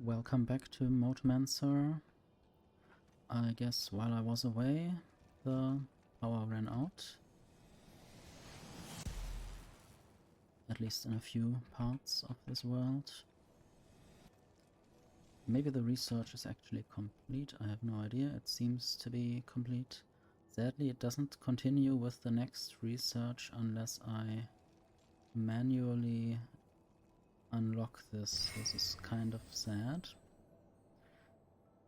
Welcome back to MoteMancer. I guess while I was away, the power ran out. At least in a few parts of this world. Maybe the research is actually complete, I have no idea. It seems to be complete. Sadly, it doesn't continue with the next research unless I manually unlock this. This is kind of sad.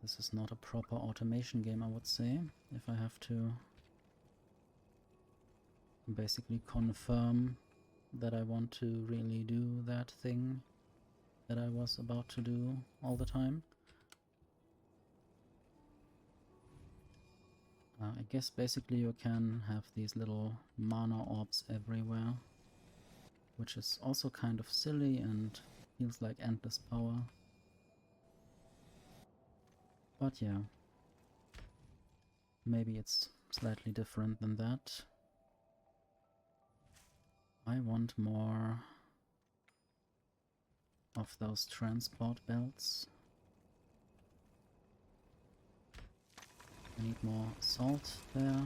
This is not a proper automation game, I would say, if I have to basically confirm that I want to really do that thing that I was about to do all the time. I guess basically you can have these little mana orbs everywhere, which is also kind of silly and feels like endless power. But yeah, maybe it's slightly different than that. I want more of those transport belts. I need more salt there.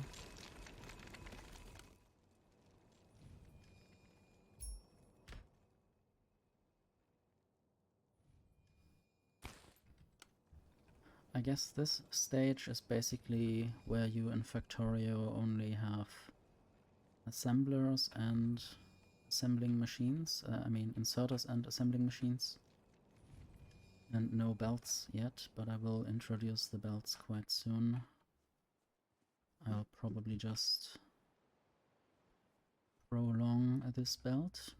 I guess this stage is basically where you in Factorio only have assemblers and assembling machines. I mean inserters and assembling machines. And no belts yet, but I will introduce the belts quite soon. I'll probably just prolong this belt.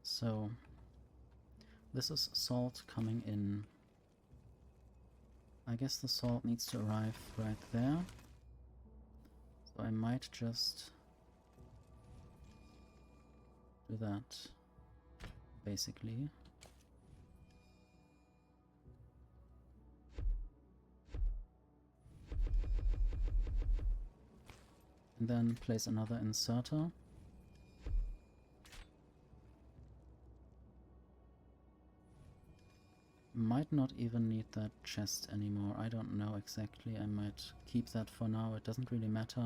So, this is salt coming in. I guess the salt needs to arrive right there. So I might just do that, basically. And then place another inserter. Might not even need that chest anymore, I don't know exactly. I might keep that for now, it doesn't really matter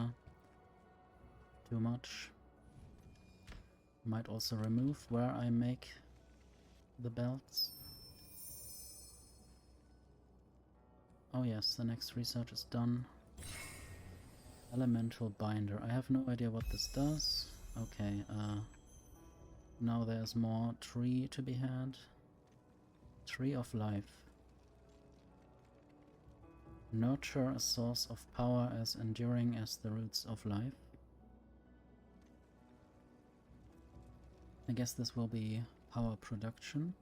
too much. Might also remove where I make the belts. Oh yes, the next research is done. Elemental binder. I have no idea what this does. Okay, now there's more tree to be had. Tree of life. Nurture a source of power as enduring as the roots of life. I guess this will be power production.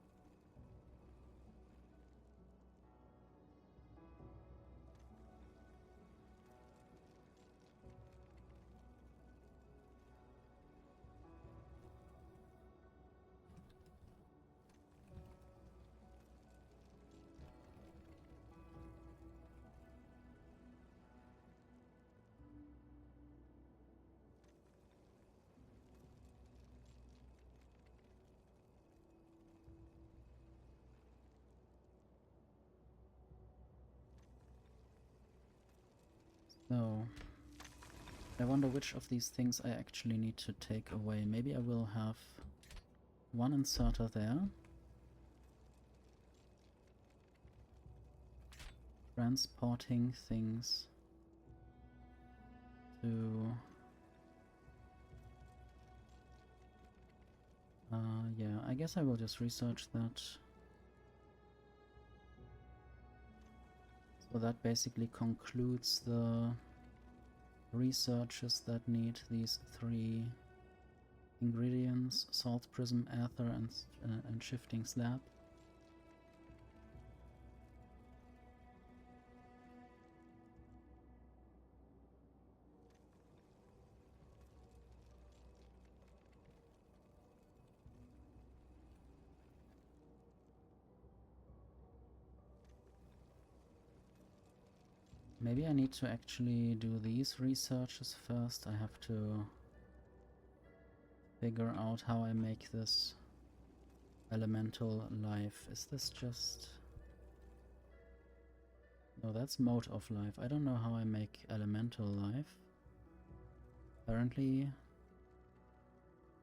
So, I wonder which of these things I actually need to take away. Maybe I will have one inserter there. Transporting things to... yeah, I guess I will just research that. So that basically concludes the researches that need these three ingredients: salt, prism, ether, and shifting slab. Maybe I need to actually do these researches first. I have to figure out how I make this elemental life. Is this just... No, that's mode of life. I don't know how I make elemental life. Apparently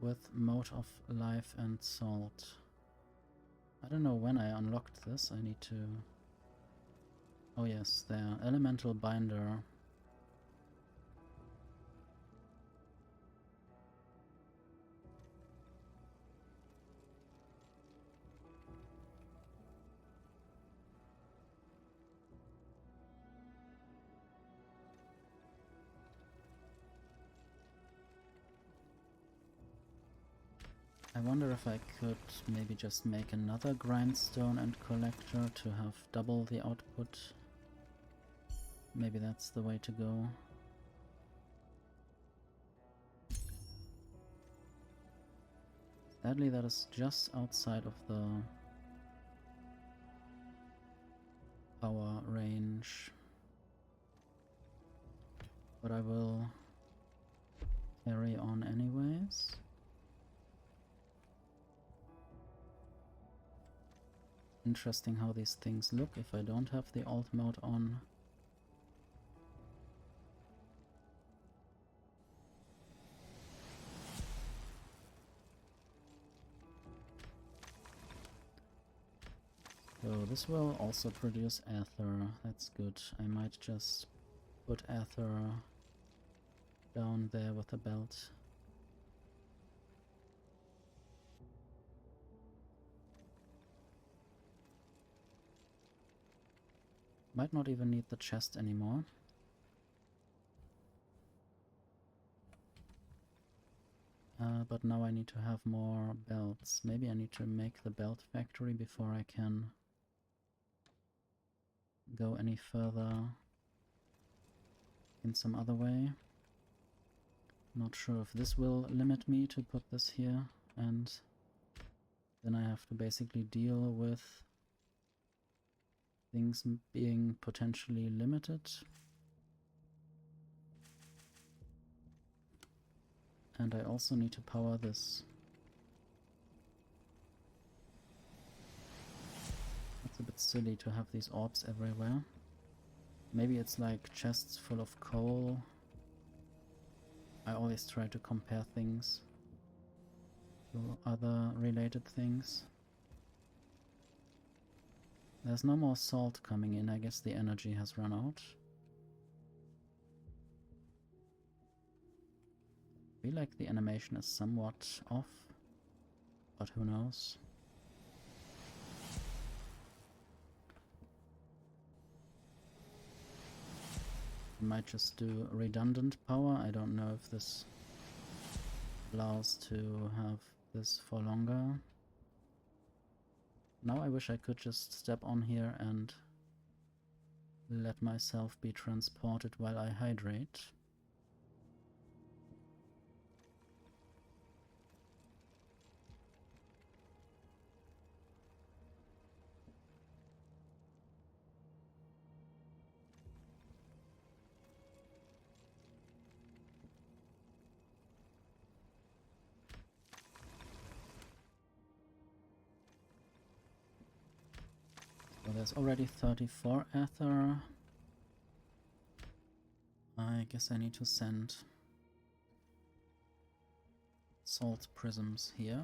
with mode of life and salt. I don't know when I unlocked this. I need to... Oh yes, there. Elemental binder. I wonder if I could maybe just make another grindstone and collector to have double the output. Maybe that's the way to go. Sadly, that is just outside of the power range. But I will carry on anyways. Interesting how these things look if I don't have the alt mode on. So this will also produce ether, that's good. I might just put ether down there with a belt. Might not even need the chest anymore. But now I need to have more belts. Maybe I need to make the belt factory before I can go any further in some other way. Not sure if this will limit me to put this here, and then I have to basically deal with things being potentially limited. And I also need to power this. It's a bit silly to have these orbs everywhere. Maybe it's like chests full of coal. I always try to compare things to other related things. There's no more salt coming in. I guess the energy has run out. I feel like the animation is somewhat off, but who knows. I might just do redundant power. I don't know if this allows to have this for longer. Now I wish I could just step on here and let myself be transported while I hydrate. So there's already 34 ether. I guess I need to send salt prisms here.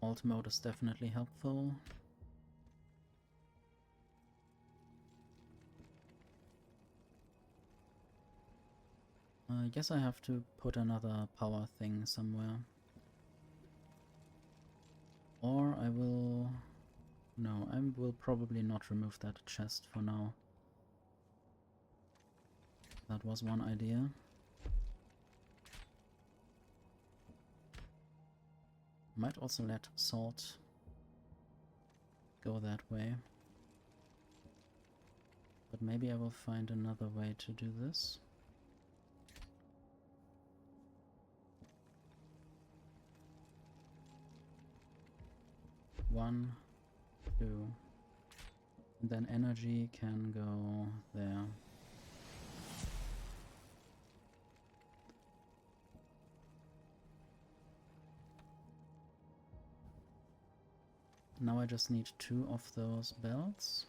Alt mode is definitely helpful. I guess I have to put another power thing somewhere. Or I will... No, I will probably not remove that chest for now. That was one idea. Might also let salt go that way. But maybe I will find another way to do this. One, two, And then energy can go there. Now I just need 2 of those belts.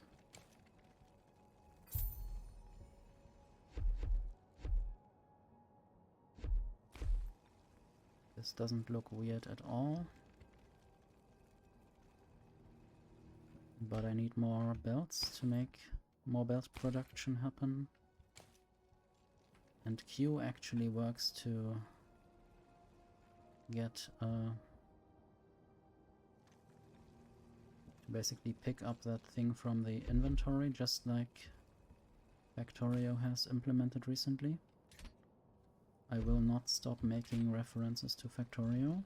This doesn't look weird at all. But I need more belts to make more belt production happen. And Q actually works to get basically pick up that thing from the inventory, just like Factorio has implemented recently. I will not stop making references to Factorio.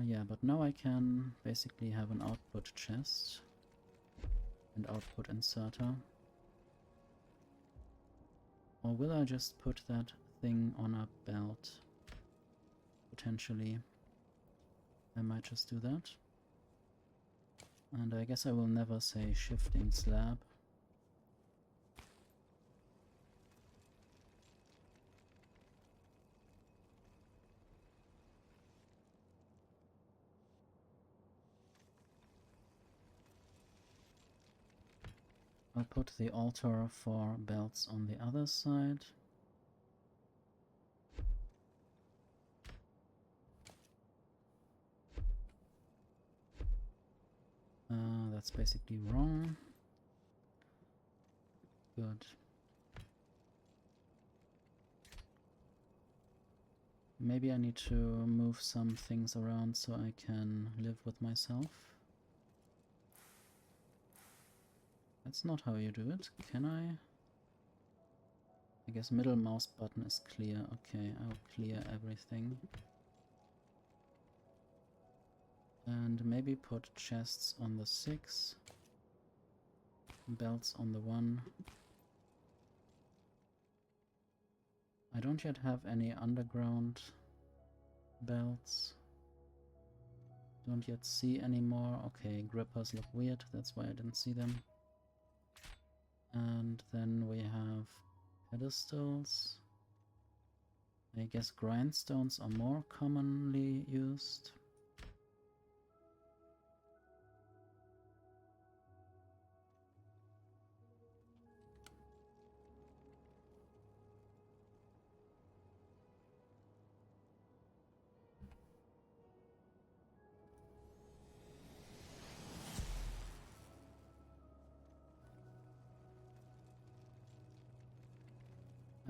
Yeah, but now I can basically have an output chest and output inserter. Or will I just put that thing on a belt? Potentially. I might just do that. And I guess I will never say shifting slab. I'll put the altar for belts on the other side. That's basically wrong. Good. Maybe I need to move some things around so I can live with myself. That's not how you do it, can I? I guess middle mouse button is clear. Okay, I'll clear everything. And maybe put chests on the 6. Belts on the 1. I don't yet have any underground belts. Don't yet see any more. Okay, grippers look weird, that's why I didn't see them. And then we have pedestals. I guess grindstones are more commonly used.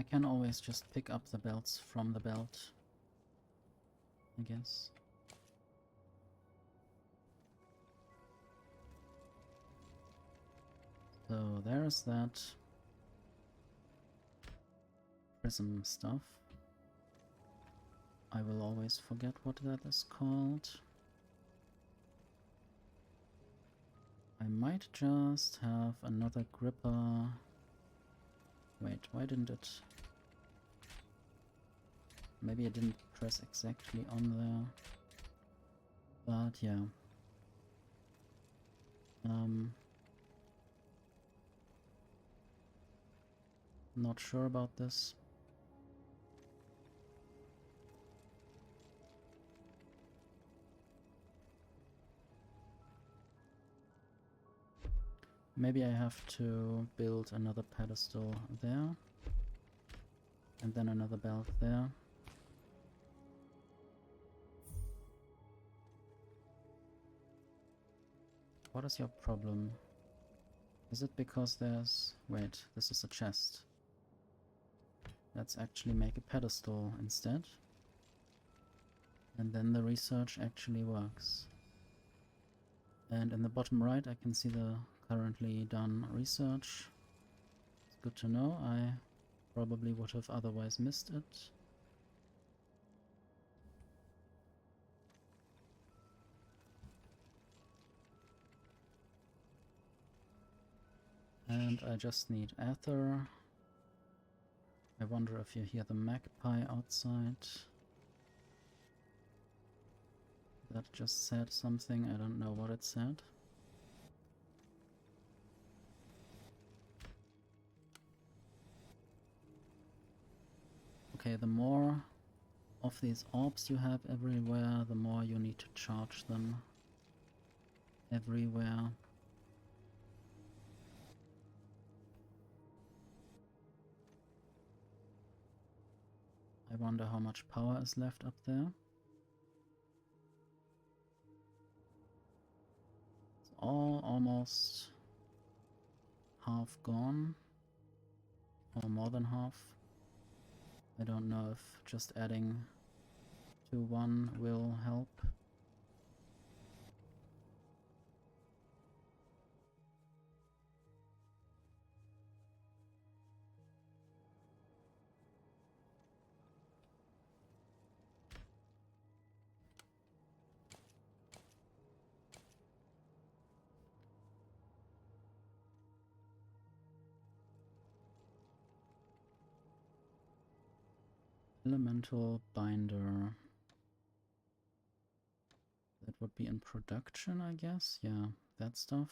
I can always just pick up the belts from the belt, I guess. So there's that prism stuff. I will always forget what that is called. I might just have another gripper. Wait, why didn't it? Maybe I didn't press exactly on there. But yeah. Not sure about this. Maybe I have to build another pedestal there. And then another belt there. What is your problem? Is it because there's... Wait, this is a chest. Let's actually make a pedestal instead. And then the research actually works. And in the bottom right I can see the currently done research. It's good to know. I probably would have otherwise missed it. And I just need ether. I wonder if you hear the magpie outside. That just said something, I don't know what it said. Okay, the more of these orbs you have everywhere, the more you need to charge them everywhere. I wonder how much power is left up there. It's all almost half gone, or more than half. I don't know if just adding to one will help. Elemental binder. That would be in production, I guess. Yeah, that stuff.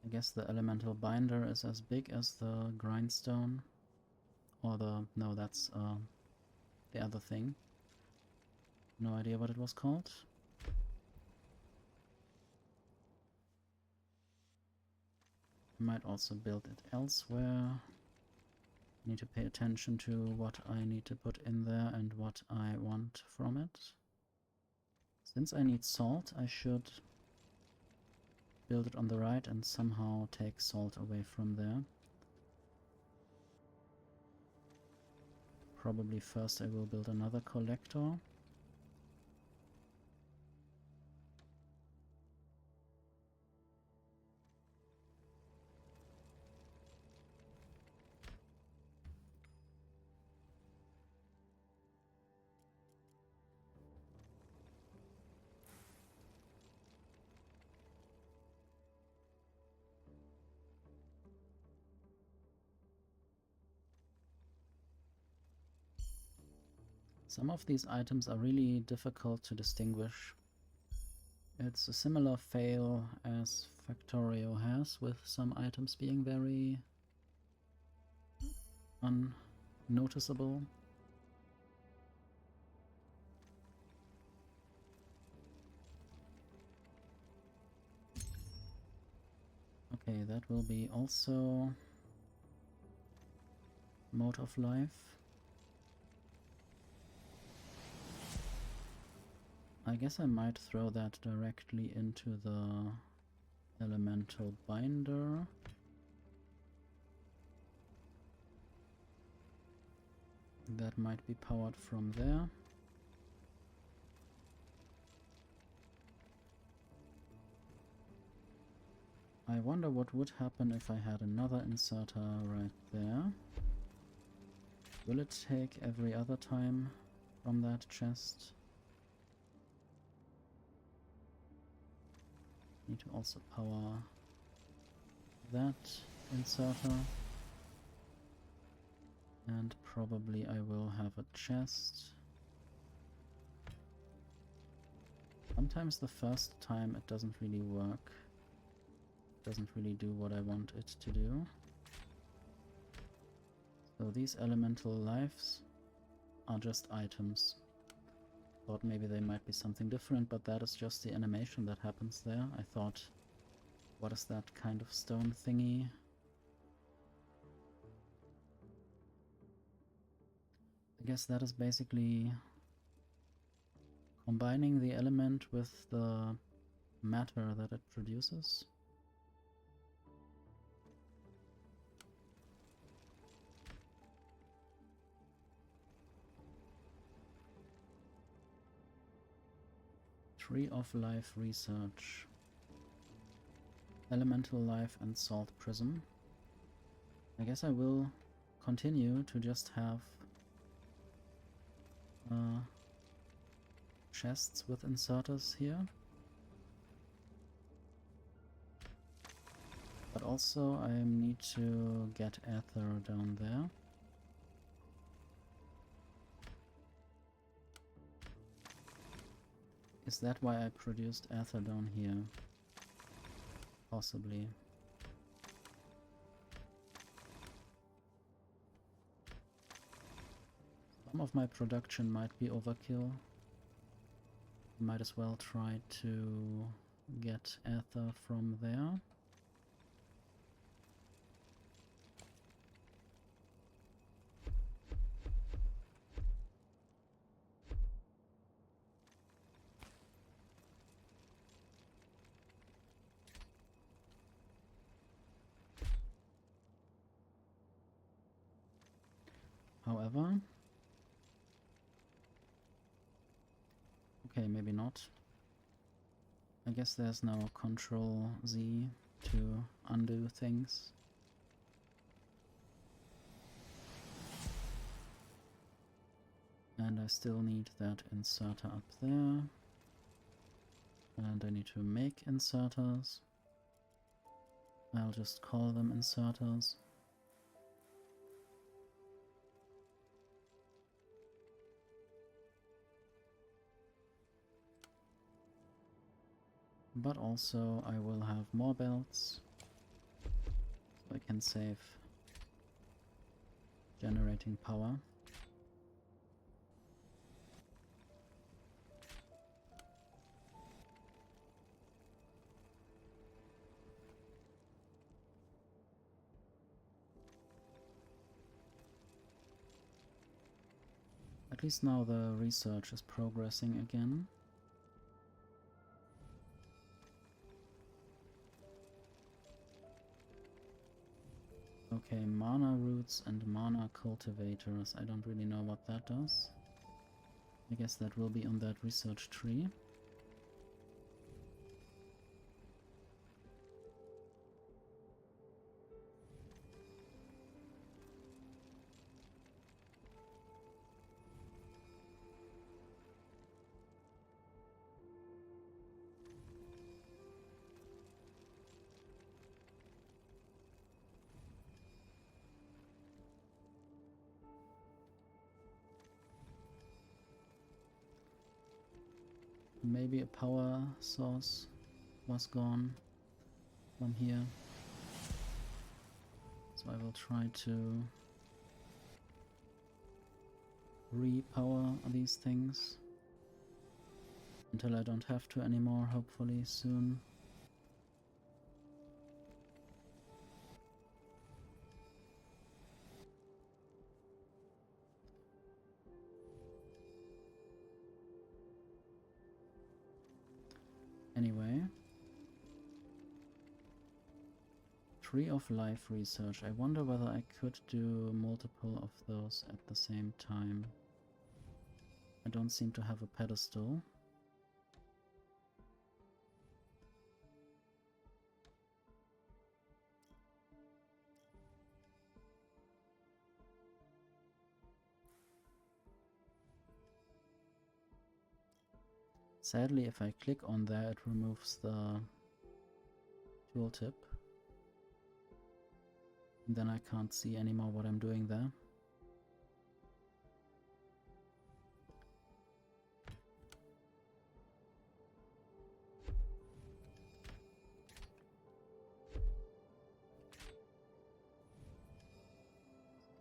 I guess the elemental binder is as big as the grindstone. Or the... no, that's the other thing. No idea what it was called. I might also build it elsewhere. Need to pay attention to what I need to put in there and what I want from it. Since I need salt, I should build it on the right and somehow take salt away from there. Probably first I will build another collector. Some of these items are really difficult to distinguish. It's a similar fail as Factorio has, with some items being very unnoticeable. Okay, that will be also mode of life. I guess I might throw that directly into the elemental binder. That might be powered from there. I wonder what would happen if I had another inserter right there. Will it take every other time from that chest? Need to also power that inserter. And probably I will have a chest. Sometimes the first time it doesn't really work. It doesn't really do what I want it to do. So these elemental lives are just items. Thought maybe they might be something different, but that is just the animation that happens there. I thought, what is that kind of stone thingy? I guess that is basically combining the element with the matter that it produces. Tree of Life Research. Elemental Life and Salt Prism. I guess I will continue to just have chests with inserters here. But also Also, I need to get ether down there. Is that why I produced ether down here? Possibly. Some of my production might be overkill. Might as well try to get ether from there. However, okay, maybe not. I guess there's no Control Z to undo things. And I still need that inserter up there. And I need to make inserters. I'll just call them inserters. But also I will have more belts, so I can save generating power. At least now the research is progressing again. Okay, mana roots and mana cultivators. I don't really know what that does. I guess that will be on that research tree. Maybe a power source was gone from here. So I will try to repower these things until I don't have to anymore, hopefully soon. Anyway, Tree of Life research. I wonder whether I could do multiple of those at the same time. I don't seem to have a pedestal. Sadly, if I click on there, it removes the tooltip. And then I can't see anymore what I'm doing there.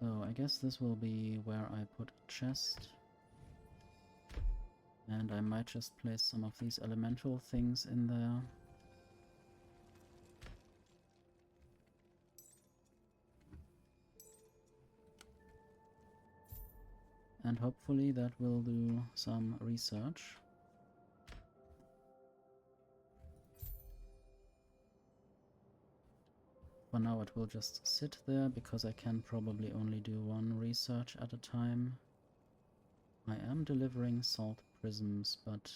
So I guess this will be where I put a chest. And I might just place some of these elemental things in there. And hopefully that will do some research. For now it will just sit there, because I can probably only do one research at a time. I am delivering salt prisms, but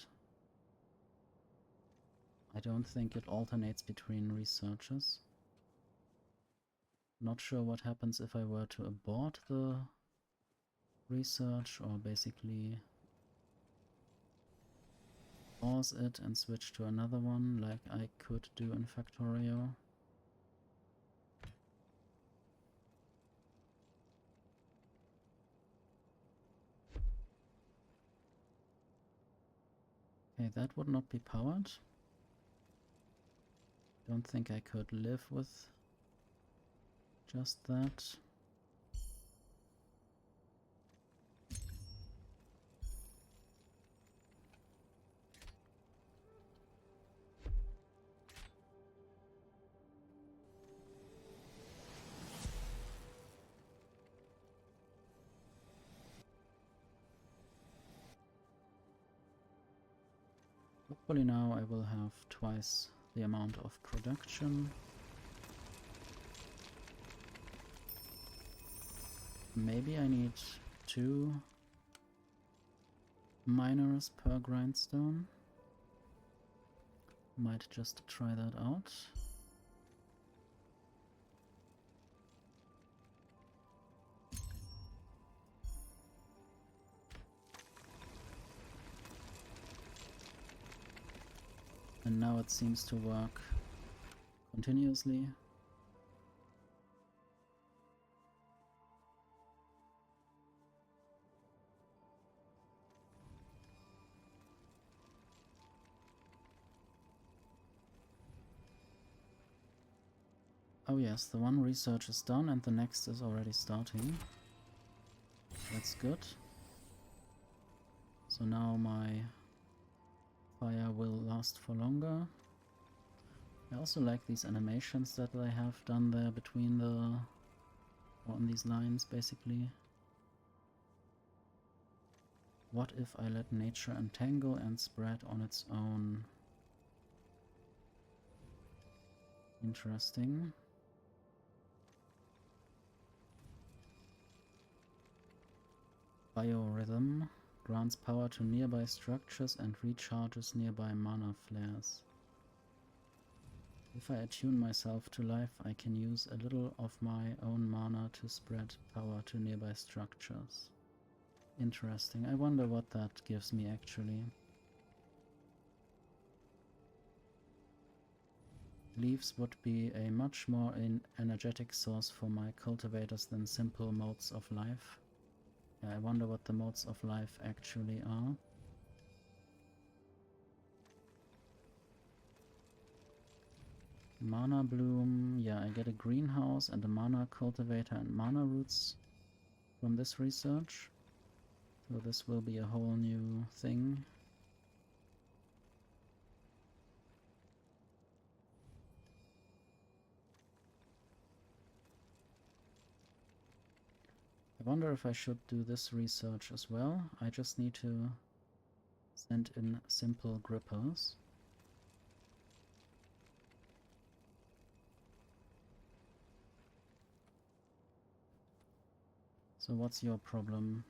I don't think it alternates between researches. Not sure what happens if I were to abort the research, or basically pause it and switch to another one like I could do in Factorio. Okay, that would not be powered. Don't think I could live with just that. Hopefully now I will have twice the amount of production. Maybe I need 2 miners per grindstone. Might just try that out. And now it seems to work continuously. Oh yes, the one research is done and the next is already starting. That's good. So now my fire will last for longer. I also like these animations that I have done there between the... or on these lines, basically. What if I let nature entangle and spread on its own? Interesting. Biorhythm grants power to nearby structures and recharges nearby mana flares. If I attune myself to life, I can use a little of my own mana to spread power to nearby structures. Interesting. I wonder what that gives me actually. Leaves would be a much more energetic source for my cultivators than simple modes of life. Yeah, I wonder what the modes of life actually are. Mana bloom, yeah, I get a greenhouse and a mana cultivator and mana roots from this research. So this will be a whole new thing. I wonder if I should do this research as well. I just need to send in simple grippers. So what's your problem?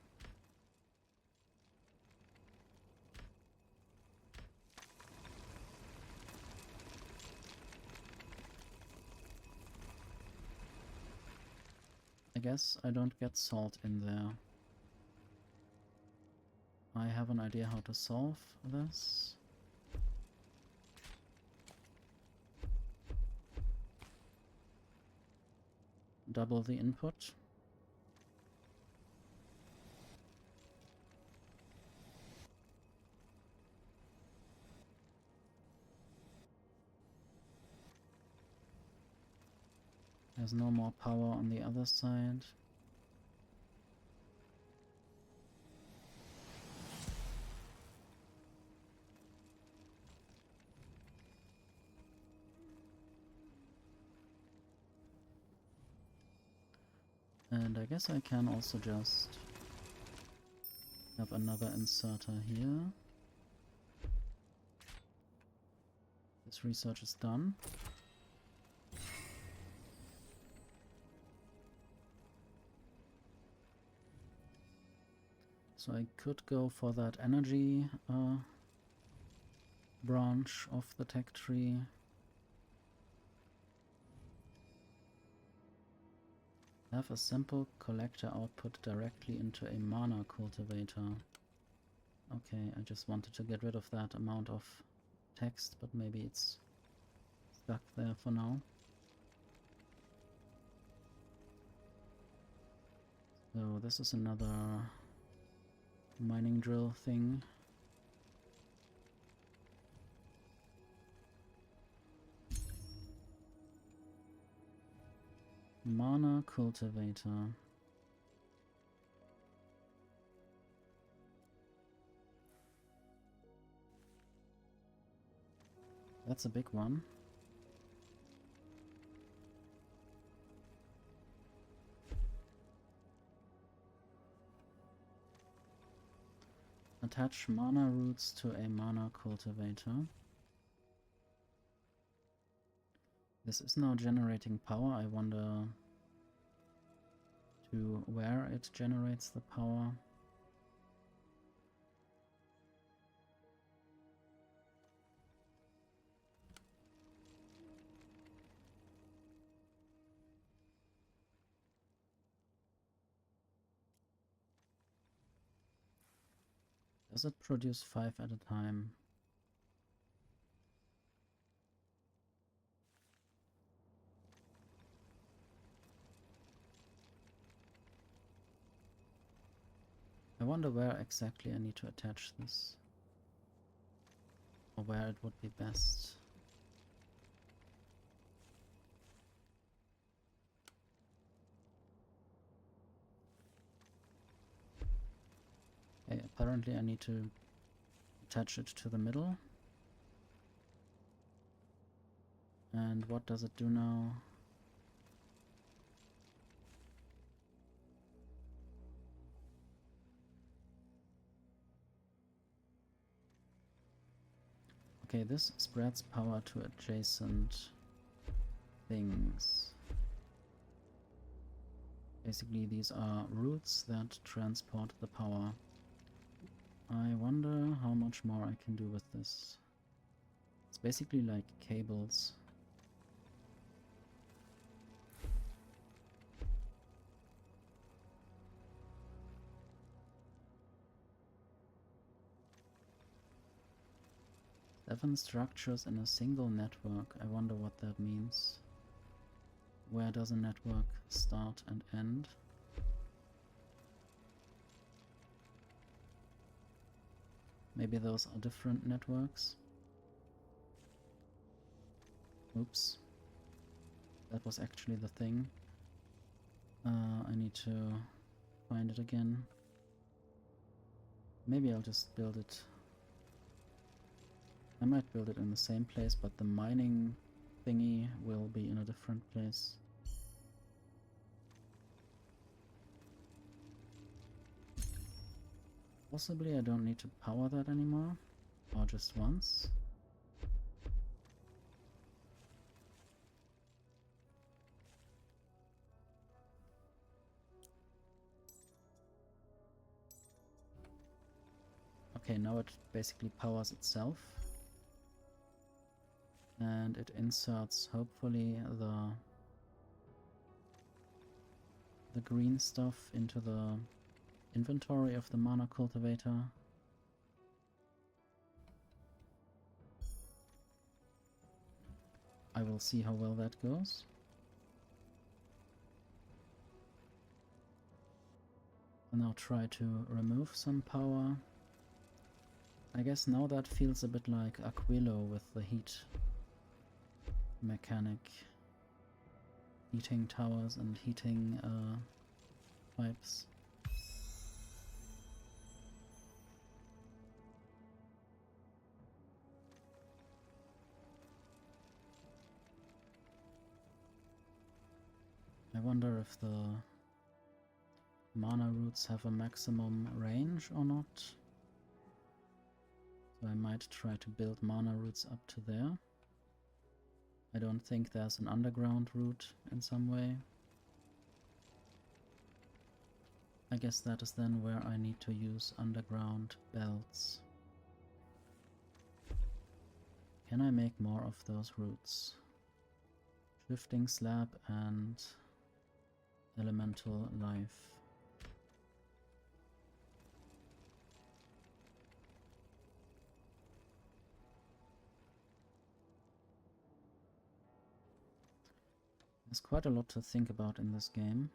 I guess I don't get salt in there. I have an idea how to solve this. Double the input. There's no more power on the other side. And I guess I can also just have another inserter here. This research is done. So I could go for that energy branch of the tech tree. Have a simple collector output directly into a mana cultivator. Okay, I just wanted to get rid of that amount of text, but maybe it's stuck there for now. So this is another mining drill thing. Mana cultivator. That's a big one. Attach mana roots to a mana cultivator. This is now generating power. I wonder to where it generates the power. Does it produce 5 at a time? I wonder where exactly I need to attach this. Or where it would be best. Okay, apparently I need to attach it to the middle. And what does it do now? Okay, this spreads power to adjacent things. Basically, these are roots that transport the power. I wonder how much more I can do with this. It's basically like cables. Seven structures in a single network. I wonder what that means. Where does a network start and end? Maybe those are different networks. Oops. That was actually the thing. I need to find it again. Maybe I'll just build it. I might build it in the same place, but the mining thingy will be in a different place. Possibly I don't need to power that anymore, or just once. Okay, now it basically powers itself. And it inserts, hopefully, the green stuff into the inventory of the mana cultivator. I will see how well that goes. I'll now try to remove some power. I guess now that feels a bit like Aquilo with the heat mechanic. Heating towers and heating pipes. I wonder if the mana roots have a maximum range or not. So I might try to build mana roots up to there. I don't think there's an underground route in some way. I guess that is then where I need to use underground belts. Can I make more of those routes? Shifting slab and elemental life. There's quite a lot to think about in this game.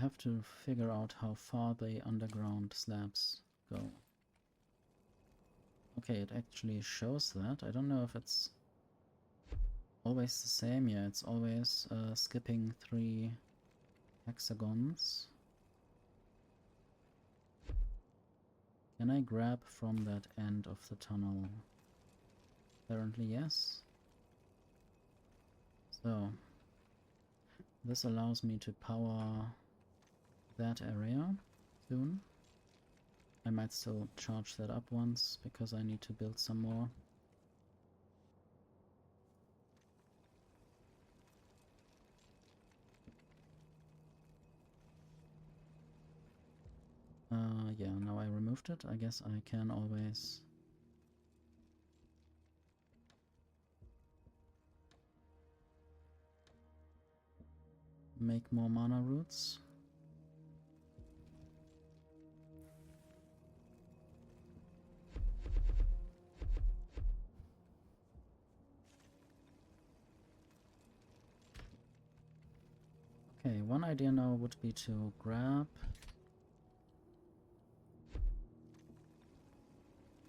have to figure out how far the underground slabs go. Okay, it actually shows that. I don't know if it's always the same. Yeah, it's always skipping 3 hexagons. Can I grab from that end of the tunnel? Apparently yes. So, this allows me to power that area soon. I might still charge that up once, because I need to build some more. Yeah, now I removed it. I guess I can always make more mana roots. Okay, one idea now would be to grab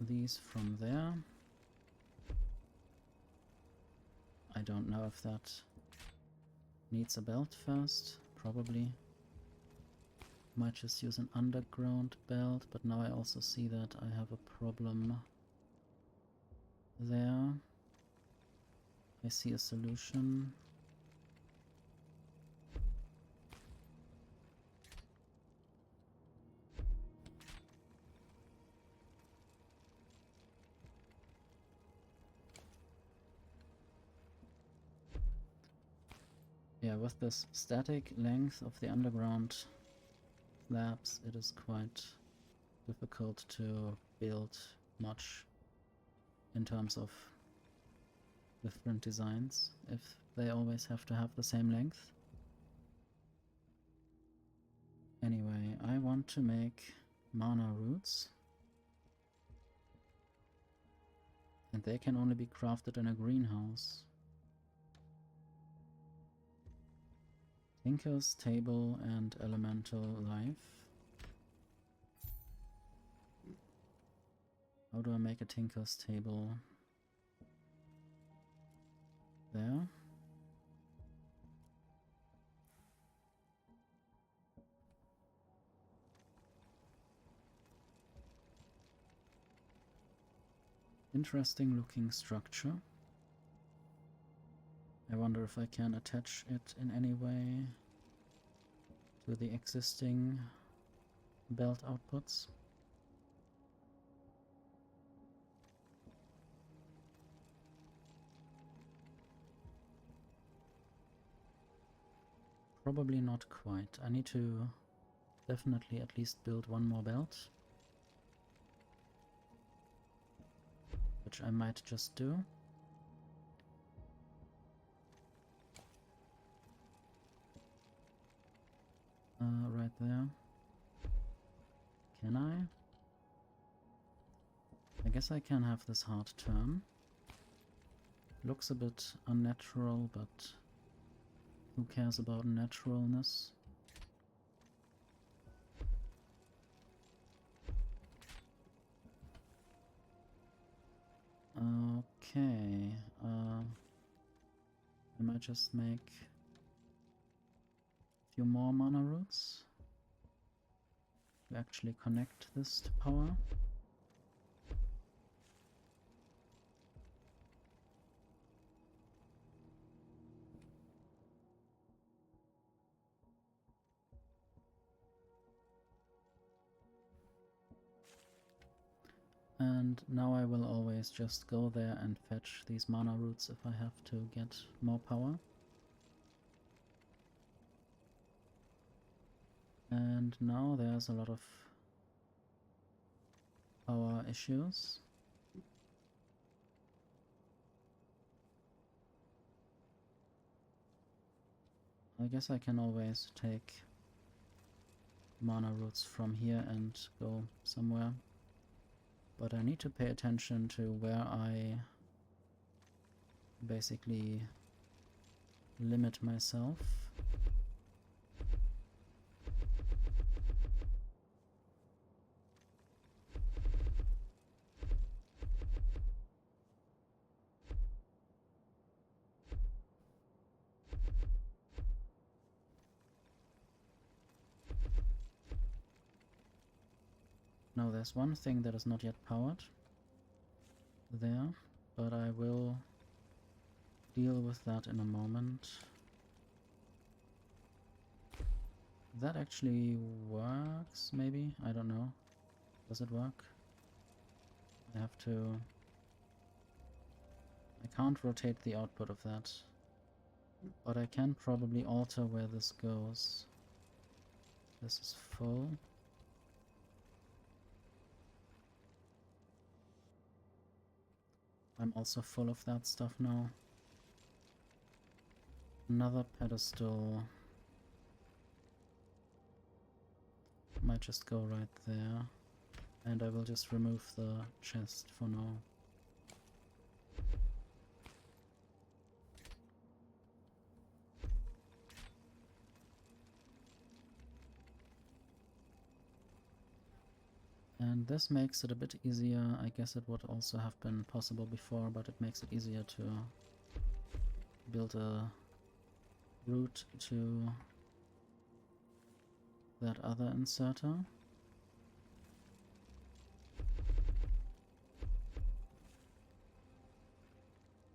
these from there. I don't know if that needs a belt first. Probably. Might just use an underground belt, but now I also see that I have a problem there. I see a solution. Yeah, with this static length of the underground slabs, it is quite difficult to build much in terms of different designs if they always have to have the same length. Anyway, I want to make mana roots, and they can only be crafted in a greenhouse. Tinker's Table and Elemental Life. How do I make a Tinker's Table? There. Interesting looking structure. I wonder if I can attach it in any way to the existing belt outputs. Probably not quite. I need to definitely at least build one more belt, which I might just do. Right there. Can I? I guess I can have this hard turn. Looks a bit unnatural, but who cares about naturalness? Okay, I might just make a few more mana roots to actually connect this to power. And now I will always just go there and fetch these mana roots if I have to get more power. And now there's a lot of power issues. I guess I can always take mana roots from here and go somewhere. But I need to pay attention to where I basically limit myself. Now there's one thing that is not yet powered there, but I will deal with that in a moment. That actually works, maybe? I don't know. Does it work? I have to... I can't rotate the output of that. But I can probably alter where this goes. This is full. I'm also full of that stuff now. Another pedestal might just go right there. And I will just remove the chest for now. And this makes it a bit easier. I guess it would also have been possible before, but it makes it easier to build a route to that other inserter.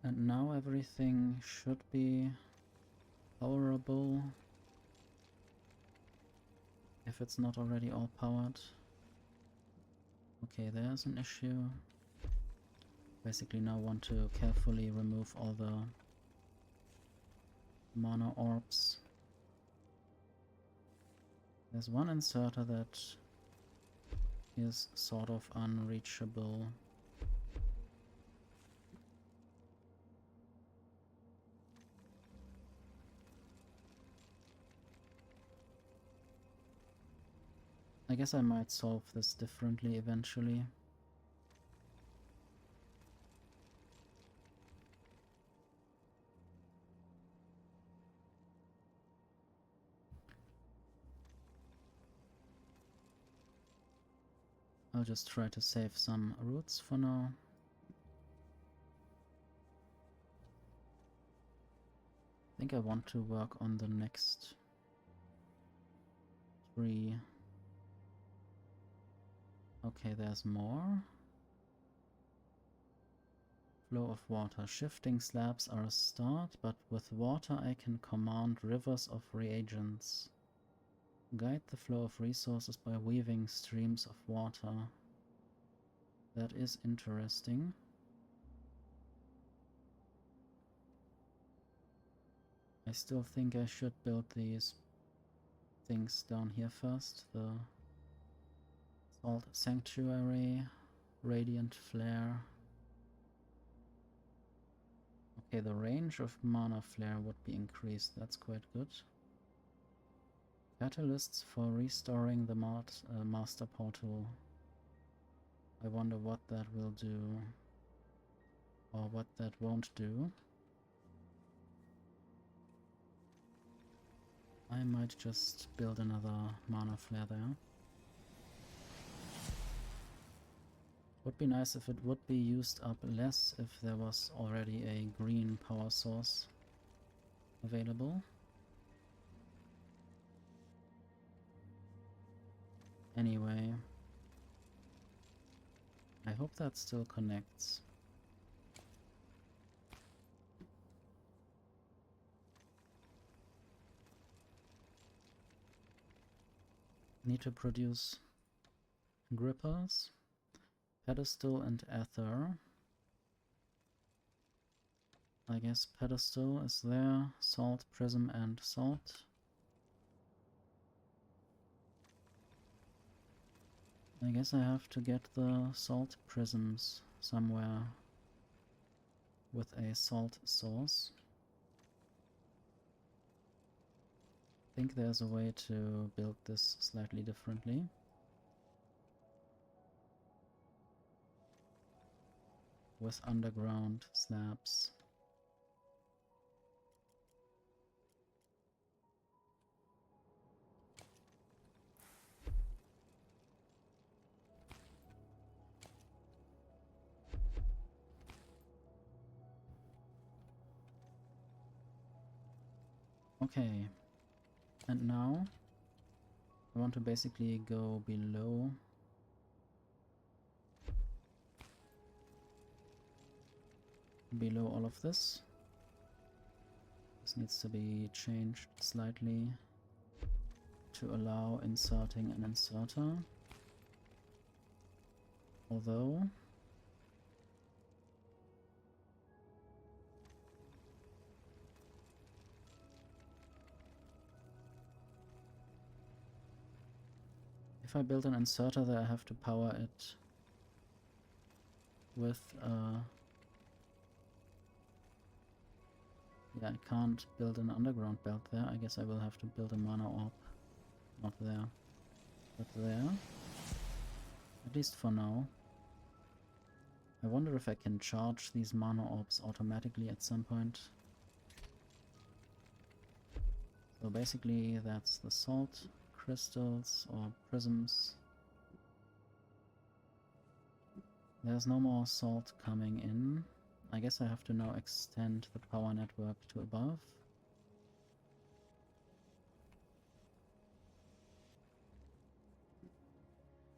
And now everything should be powerable, if it's not already all powered. Okay, there's an issue. Basically now want to carefully remove all the mana orbs. There's one inserter that is sort of unreachable. I guess I might solve this differently eventually. I'll just try to save some roots for now. I think I want to work on the next 3. Okay, there's more. Flow of water. Shifting slabs are a start, but with water I can command rivers of reagents. Guide the flow of resources by weaving streams of water. That is interesting. I still think I should build these things down here first. The Salt Sanctuary, Radiant Flare. Okay, the range of mana flare would be increased, that's quite good. Catalysts for restoring the master portal. I wonder what that will do, or what that won't do. I might just build another mana flare there. Would be nice if it would be used up less if there was already a green power source available. Anyway, I hope that still connects. Need to produce grippers, pedestal and ether. I guess pedestal is there, salt, prism and salt. I guess I have to get the salt prisms somewhere with a salt source. I think there's a way to build this slightly differently. With underground slabs. Okay, and now I want to basically go below below all of this. This needs to be changed slightly to allow inserting an inserter. Although if I build an inserter there, I have to power it with yeah, I can't build an underground belt there. I guess I will have to build a mana orb. Not there, but there. At least for now. I wonder if I can charge these mana orbs automatically at some point. So basically that's the salt crystals or prisms. There's no more salt coming in. I guess I have to now extend the power network to above.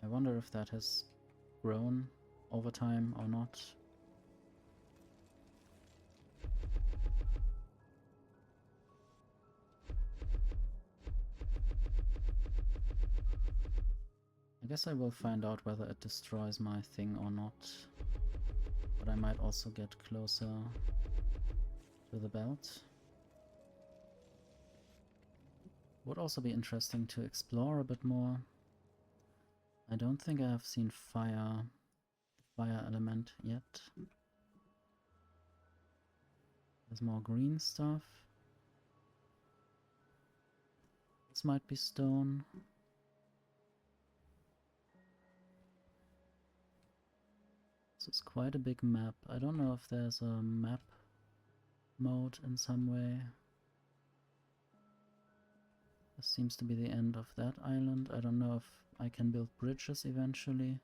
I wonder if that has grown over time or not. I guess I will find out whether it destroys my thing or not. But I might also get closer to the belt. Would also be interesting to explore a bit more. I don't think I have seen fire element yet. There's more green stuff. This might be stone. This is quite a big map. I don't know if there's a map mode in some way. This seems to be the end of that island. I don't know if I can build bridges eventually.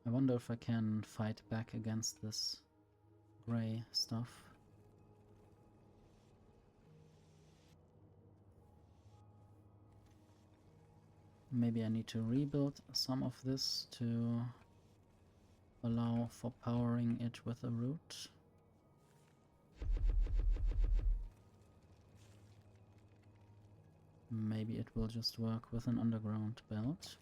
I wonder if I can fight back against this grey stuff. Maybe I need to rebuild some of this to allow for powering it with a root. Maybe it will just work with an underground belt.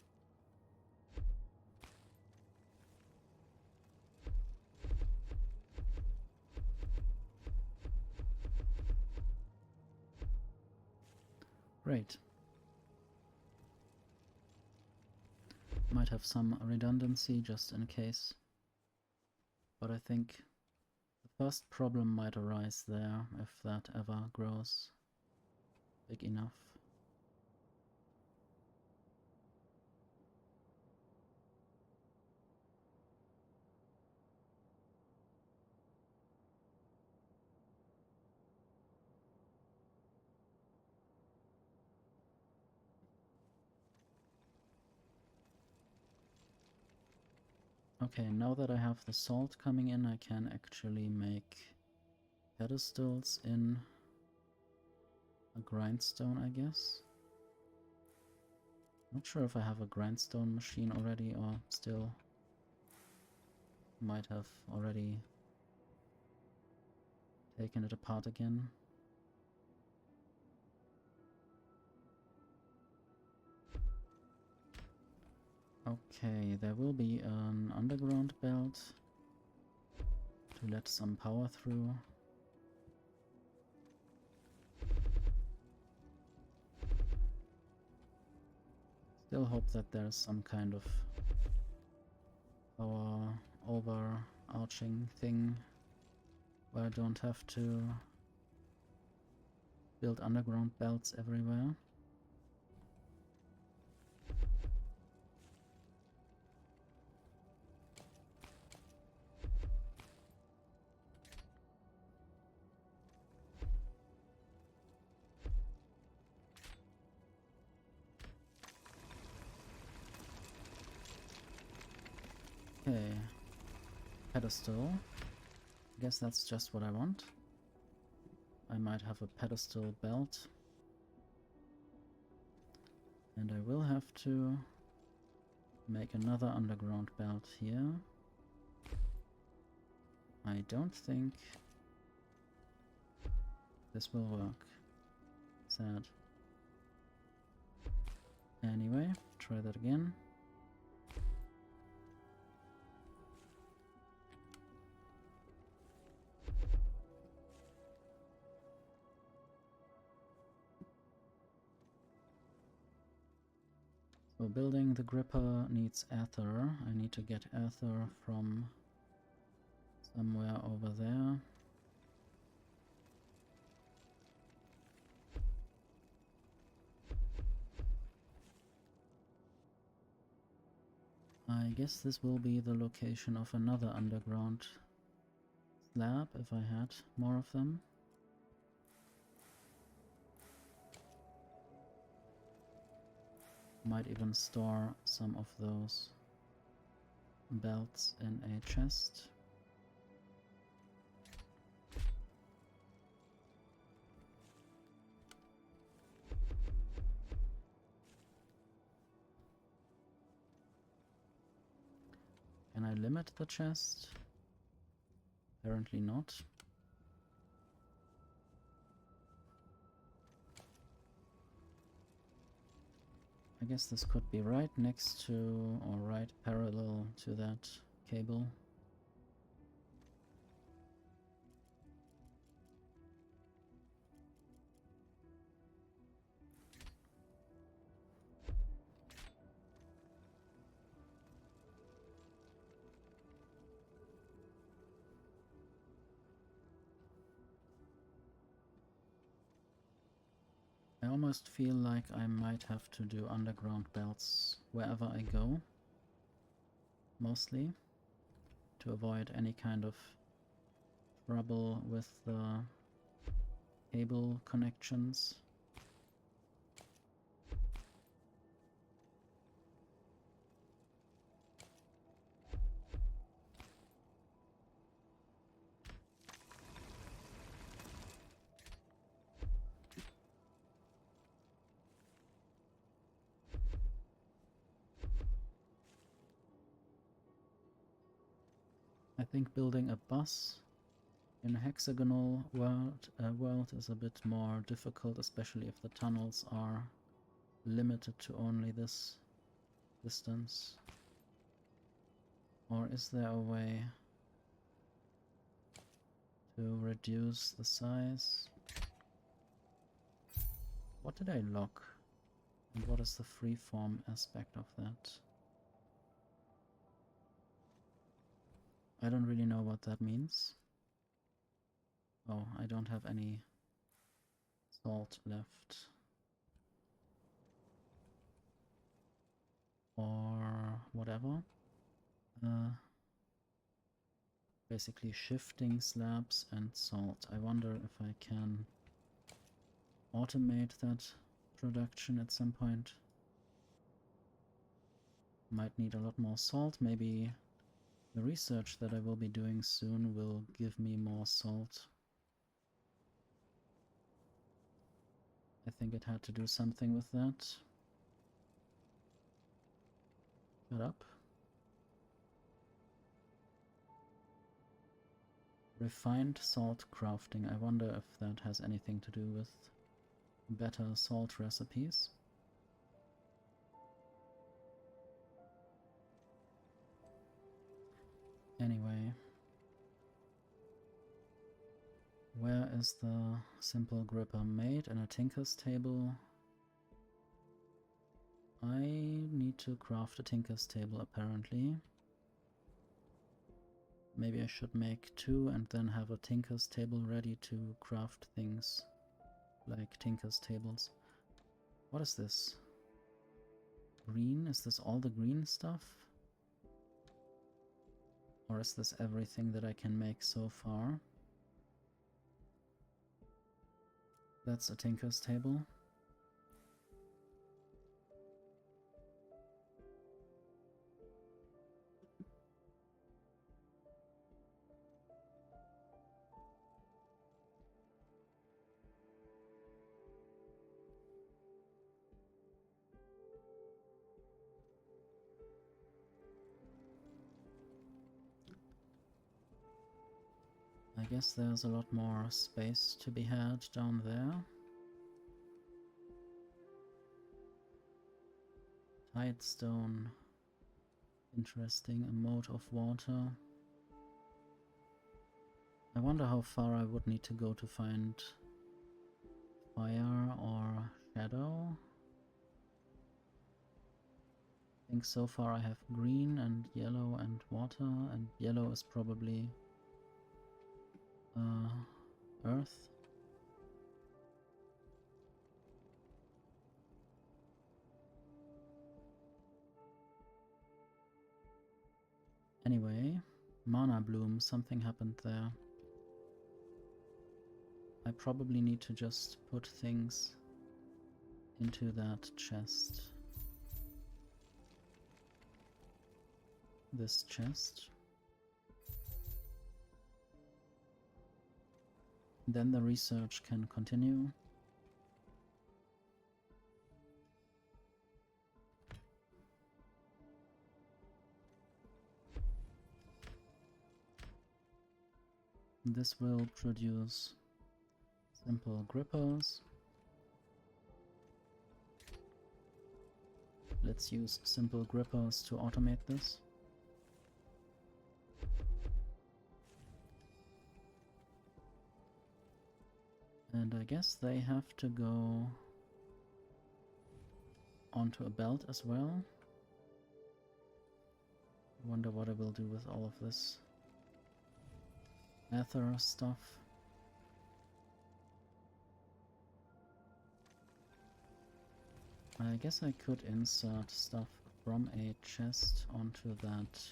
Great. Might have some redundancy just in case. But I think the first problem might arise there if that ever grows big enough. Okay, now that I have the salt coming in, I can actually make pedestals in a grindstone, I guess. Not sure if I have a grindstone machine already or still might have already taken it apart again. Okay, there will be an underground belt to let some power through. Still hope that there's some kind of power overarching thing where I don't have to build underground belts everywhere. Okay. Pedestal. I guess that's just what I want. I might have a pedestal belt. And I will have to make another underground belt here. I don't think this will work. Sad. Anyway, try that again. So building the gripper needs ether. I need to get ether from somewhere over there. I guess this will be the location of another underground slab if I had more of them. Might even store some of those belts in a chest. Can I limit the chest? Apparently not. I guess this could be right next to or right parallel to that cable. I almost feel like I might have to do underground belts wherever I go, mostly, to avoid any kind of trouble with the cable connections. I think building a bus in a hexagonal world is a bit more difficult, especially if the tunnels are limited to only this distance. Or is there a way to reduce the size? What did I lock? And what is the freeform aspect of that? I don't really know what that means. Oh, I don't have any salt left. Or whatever. Basically shifting slabs and salt. I wonder if I can automate that production at some point. Might need a lot more salt. Maybe the research that I will be doing soon will give me more salt. I think it had to do something with that. Shut up. Refined salt crafting. I wonder if that has anything to do with better salt recipes. Anyway, where is the simple gripper made? In a tinker's table. I need to craft a tinker's table apparently. Maybe I should make two and then have a tinker's table ready to craft things like tinker's tables. What is this? Green? Is this all the green stuff? Or is this everything that I can make so far? That's a tinker's table. I guess there's a lot more space to be had down there. Tidestone. Interesting, a mode of water. I wonder how far I would need to go to find fire or shadow. I think so far I have green and yellow and water, and yellow is probably earth. Anyway, mana bloom, something happened there. I probably need to just put things into that chest. This chest. Then the research can continue. This will produce simple grippers. Let's use simple grippers to automate this. And I guess they have to go onto a belt as well. I wonder what I will do with all of this ether stuff. I guess I could insert stuff from a chest onto that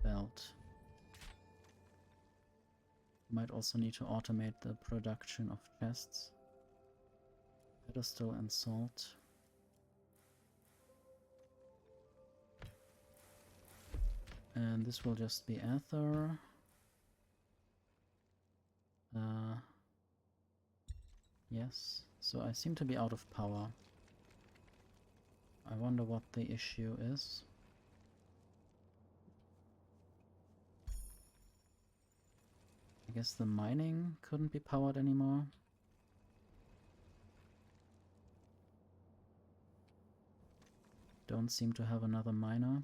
belt. Might also need to automate the production of chests. Pedestal and salt. And this will just be ether. Yes, so I seem to be out of power. I wonder what the issue is. I guess the mining couldn't be powered anymore. Don't seem to have another miner.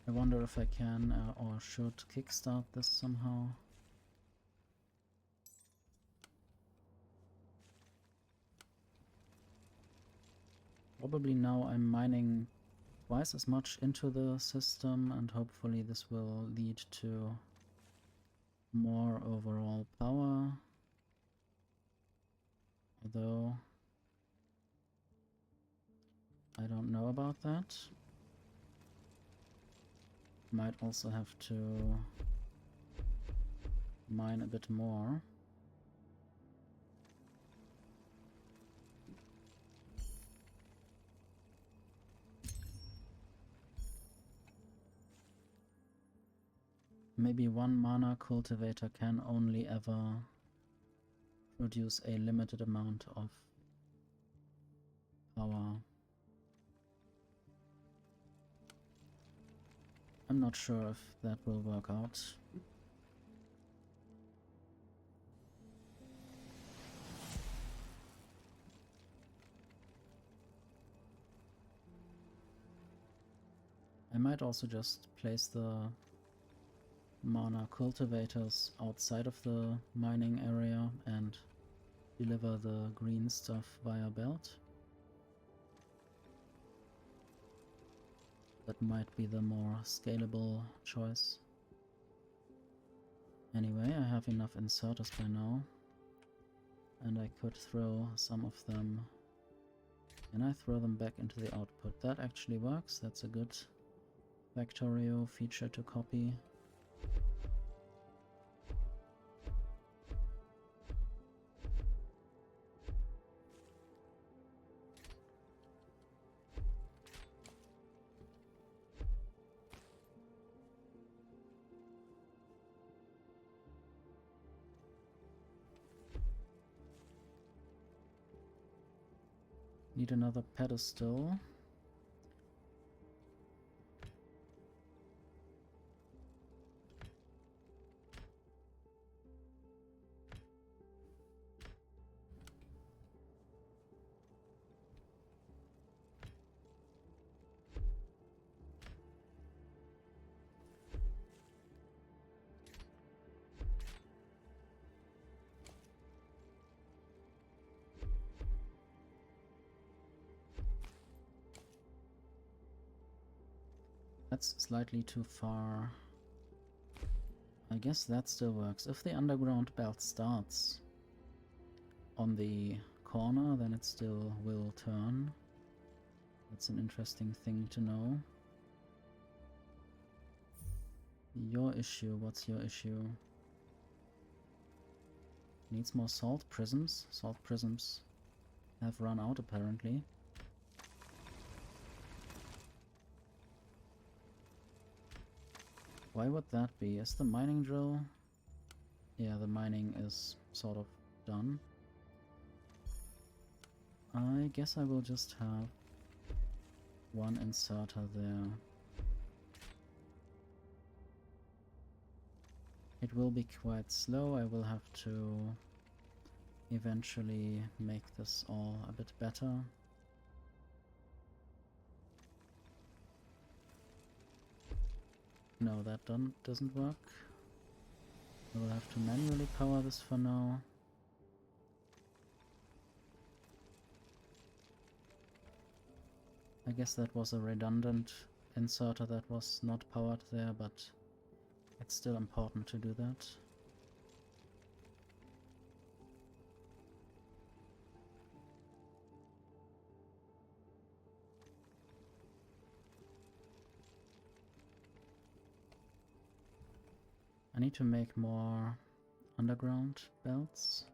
I wonder if I can or should kickstart this somehow. Probably now I'm mining twice as much into the system, and hopefully this will lead to more overall power. Although I don't know about that. Might also have to mine a bit more. Maybe one mana cultivator can only ever produce a limited amount of power. I'm not sure if that will work out. I might also just place the mana cultivators outside of the mining area and deliver the green stuff via belt. That might be the more scalable choice. Anyway, I have enough inserters by now, and I could throw some of them. Can I throw them back into the output? That actually works. That's a good Factorio feature to copy. Need another pedestal. That's slightly too far. I guess that still works. If the underground belt starts on the corner, then it still will turn. That's an interesting thing to know. Your issue, what's your issue? Needs more salt prisms. Salt prisms have run out apparently. Why would that be? Is the mining drill? Yeah, the mining is sort of done. I guess I will just have one inserter there. It will be quite slow. I will have to eventually make this all a bit better. No, that doesn't work. I will have to manually power this for now. I guess that was a redundant inserter that was not powered there, but it's still important to do that. I need to make more underground belts.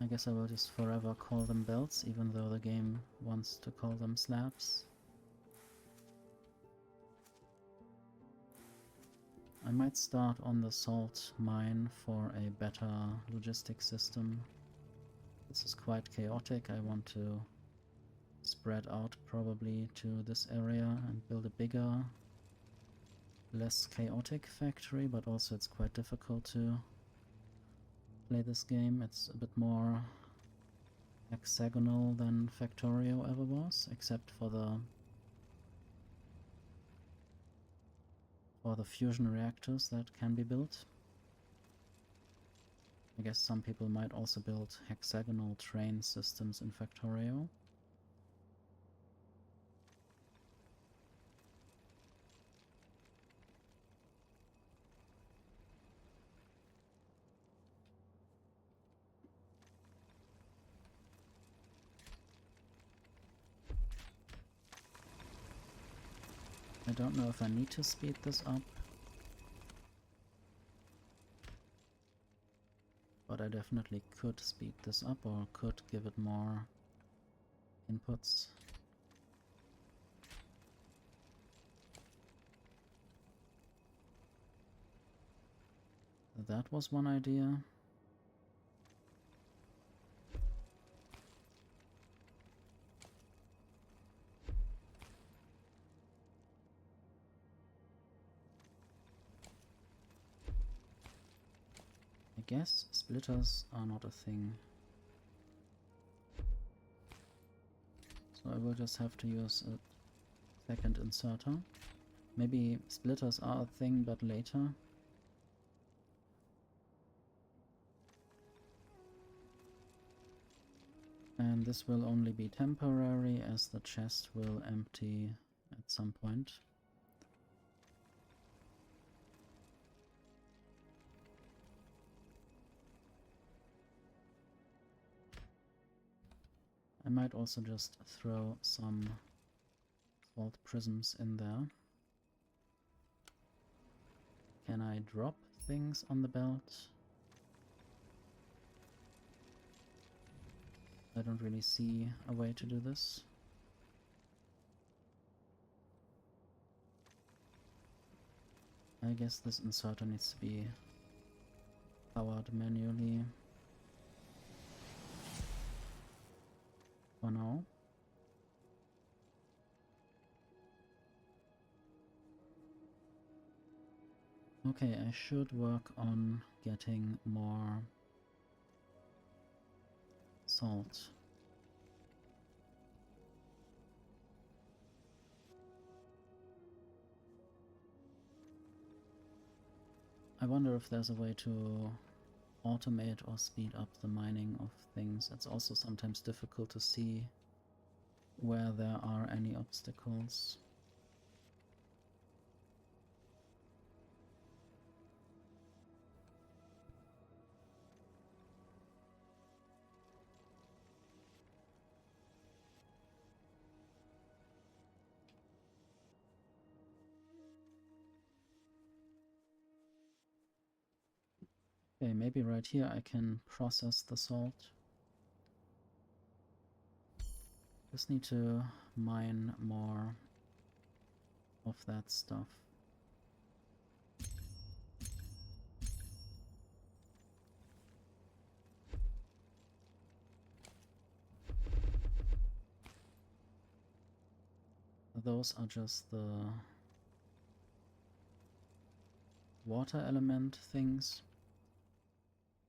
I guess I will just forever call them belts, even though the game wants to call them slabs. I might start on the salt mine for a better logistics system. This is quite chaotic. I want to spread out probably to this area and build a bigger, less chaotic factory, but also it's quite difficult to play this game. It's a bit more hexagonal than Factorio ever was, except for the fusion reactors that can be built. I guess some people might also build hexagonal train systems in Factorio. I don't know if I need to speed this up, but I definitely could speed this up or could give it more inputs. That was one idea. I guess splitters are not a thing. So I will just have to use a second inserter. Maybe splitters are a thing, but later. And this will only be temporary, as the chest will empty at some point. I might also just throw some salt prisms in there. Can I drop things on the belt? I don't really see a way to do this. I guess this inserter needs to be powered manually for now. Okay, I should work on getting more salt. I wonder if there's a way to automate or speed up the mining of things. It's also sometimes difficult to see where there are any obstacles. Okay, maybe right here I can process the salt. Just need to mine more of that stuff. Those are just the water element things.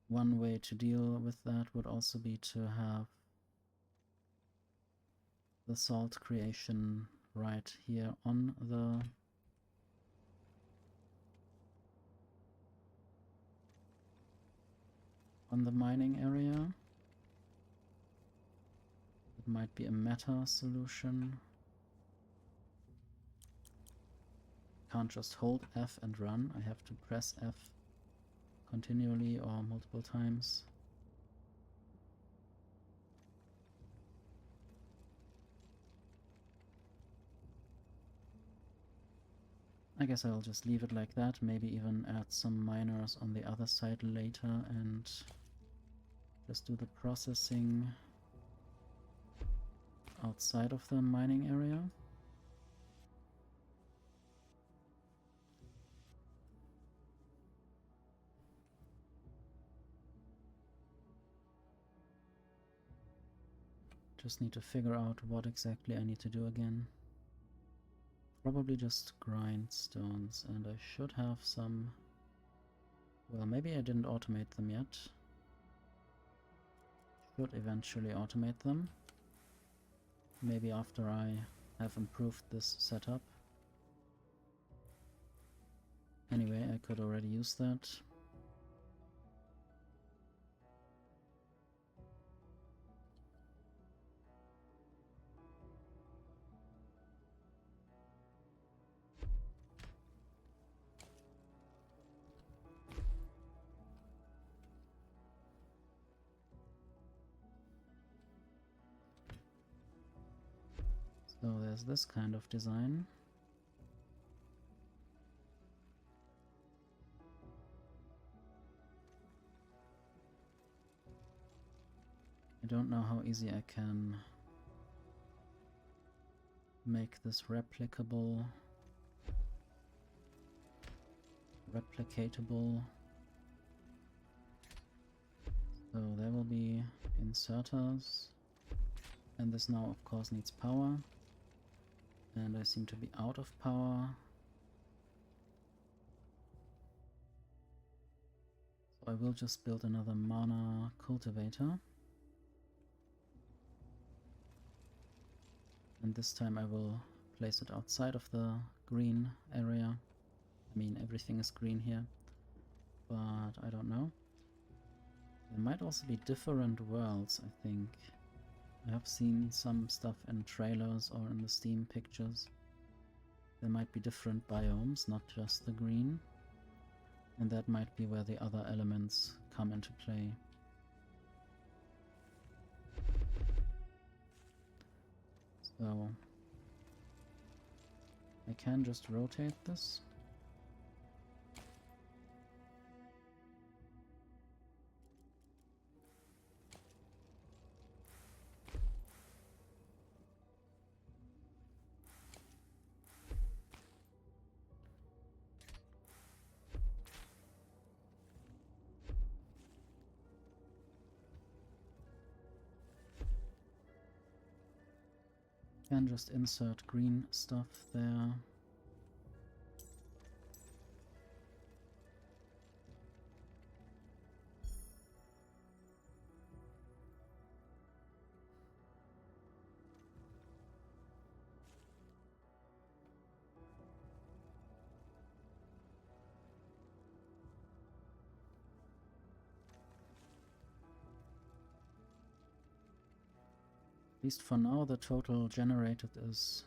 One way to deal with that would also be to have the salt creation right here on the mining area. It might be a meta solution. Can't just hold F and run. I have to press F continually or multiple times. I guess I'll just leave it like that, maybe even add some miners on the other side later and just do the processing outside of the mining area. Just need to figure out what exactly I need to do again. Probably just grindstones, and I should have some... Well, maybe I didn't automate them yet. Should eventually automate them. Maybe after I have improved this setup. Anyway, I could already use that. So there's this kind of design. I don't know how easy I can make this replicatable. So there will be inserters, and this now of course needs power, and I seem to be out of power. So I will just build another mana cultivator. And this time I will place it outside of the green area. I mean, everything is green here, but I don't know. There might also be different worlds, I think. I have seen some stuff in trailers or in the Steam pictures. There might be different biomes, not just the green. And that might be where the other elements come into play. So I can just rotate this. Can just insert green stuff there. least for now, the total generated is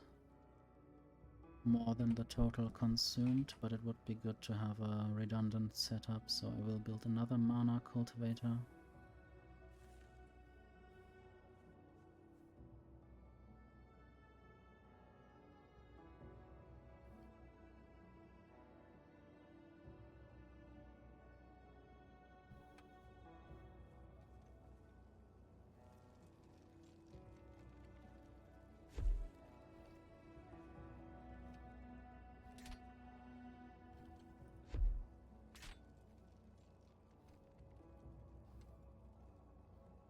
more than the total consumed, but it would be good to have a redundant setup, so I will build another mana cultivator.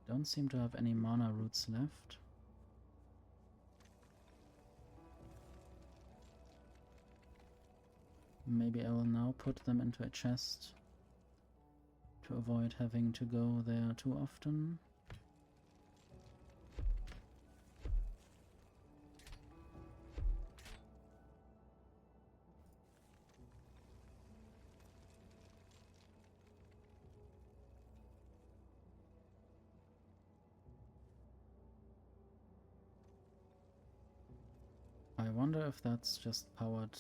Don't seem to have any mana roots left. Maybe I will now put them into a chest to avoid having to go there too often. I wonder if that's just powered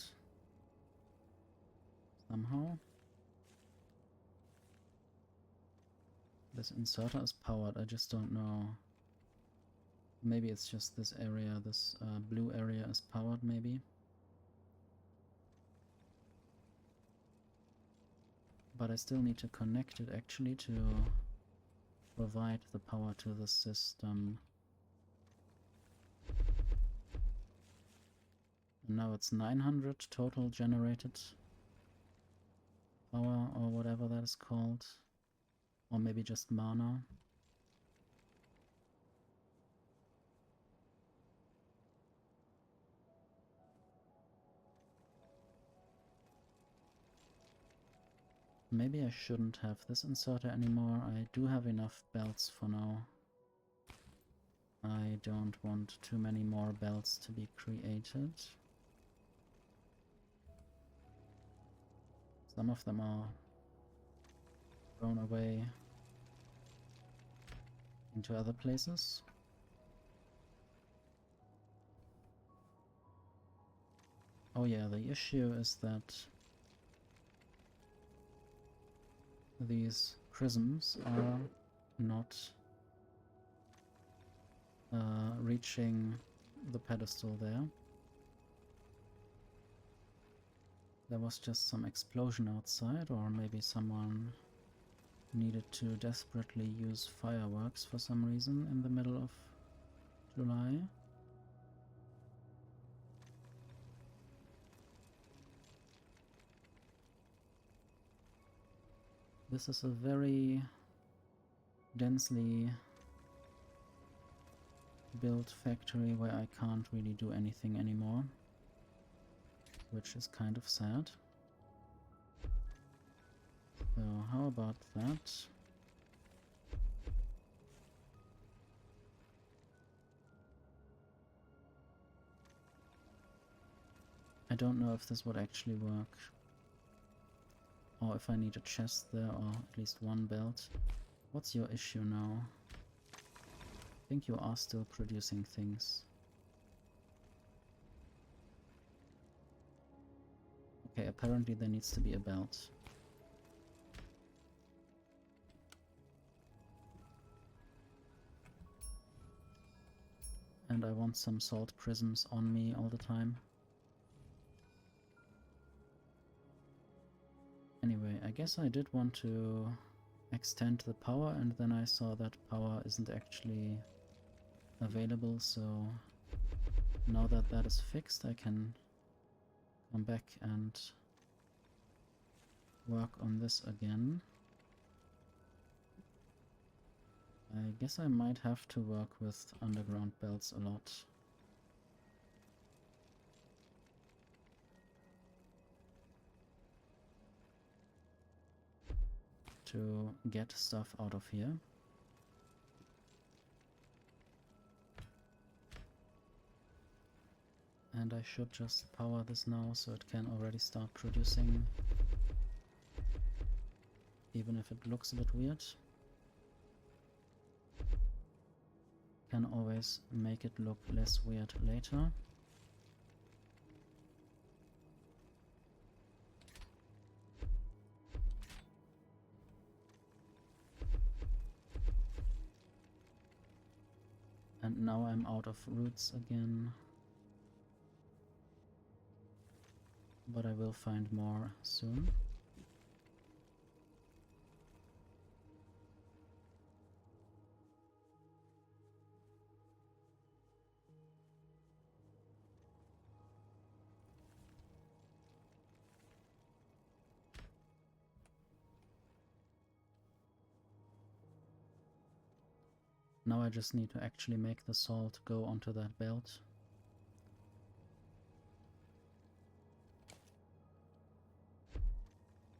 somehow. This inserter is powered, I just don't know. Maybe it's just this area, this blue area is powered maybe. But I still need to connect it actually to provide the power to the system. And now it's 900 total generated power, or whatever that is called. Or maybe just mana. Maybe I shouldn't have this inserter anymore. I do have enough belts for now. I don't want too many more belts to be created. Some of them are thrown away into other places. Oh yeah, the issue is that these prisms are not reaching the pedestal there. There was just some explosion outside, or maybe someone needed to desperately use fireworks for some reason in the middle of July. This is a very densely built factory where I can't really do anything anymore, which is kind of sad. So how about that? I don't know if this would actually work, or if I need a chest there, or at least one belt. What's your issue now? I think you are still producing things. Okay, apparently there needs to be a belt. And I want some salt prisms on me all the time. Anyway, I guess I did want to extend the power, and then I saw that power isn't actually available, so now that that is fixed, I can come back and work on this again. I guess I might have to work with underground belts a lot. To get stuff out of here. And I should just power this now so it can already start producing, even if it looks a bit weird. Can always make it look less weird later. And now I'm out of roots again. But I will find more soon. Now I just need to actually make the salt go onto that belt.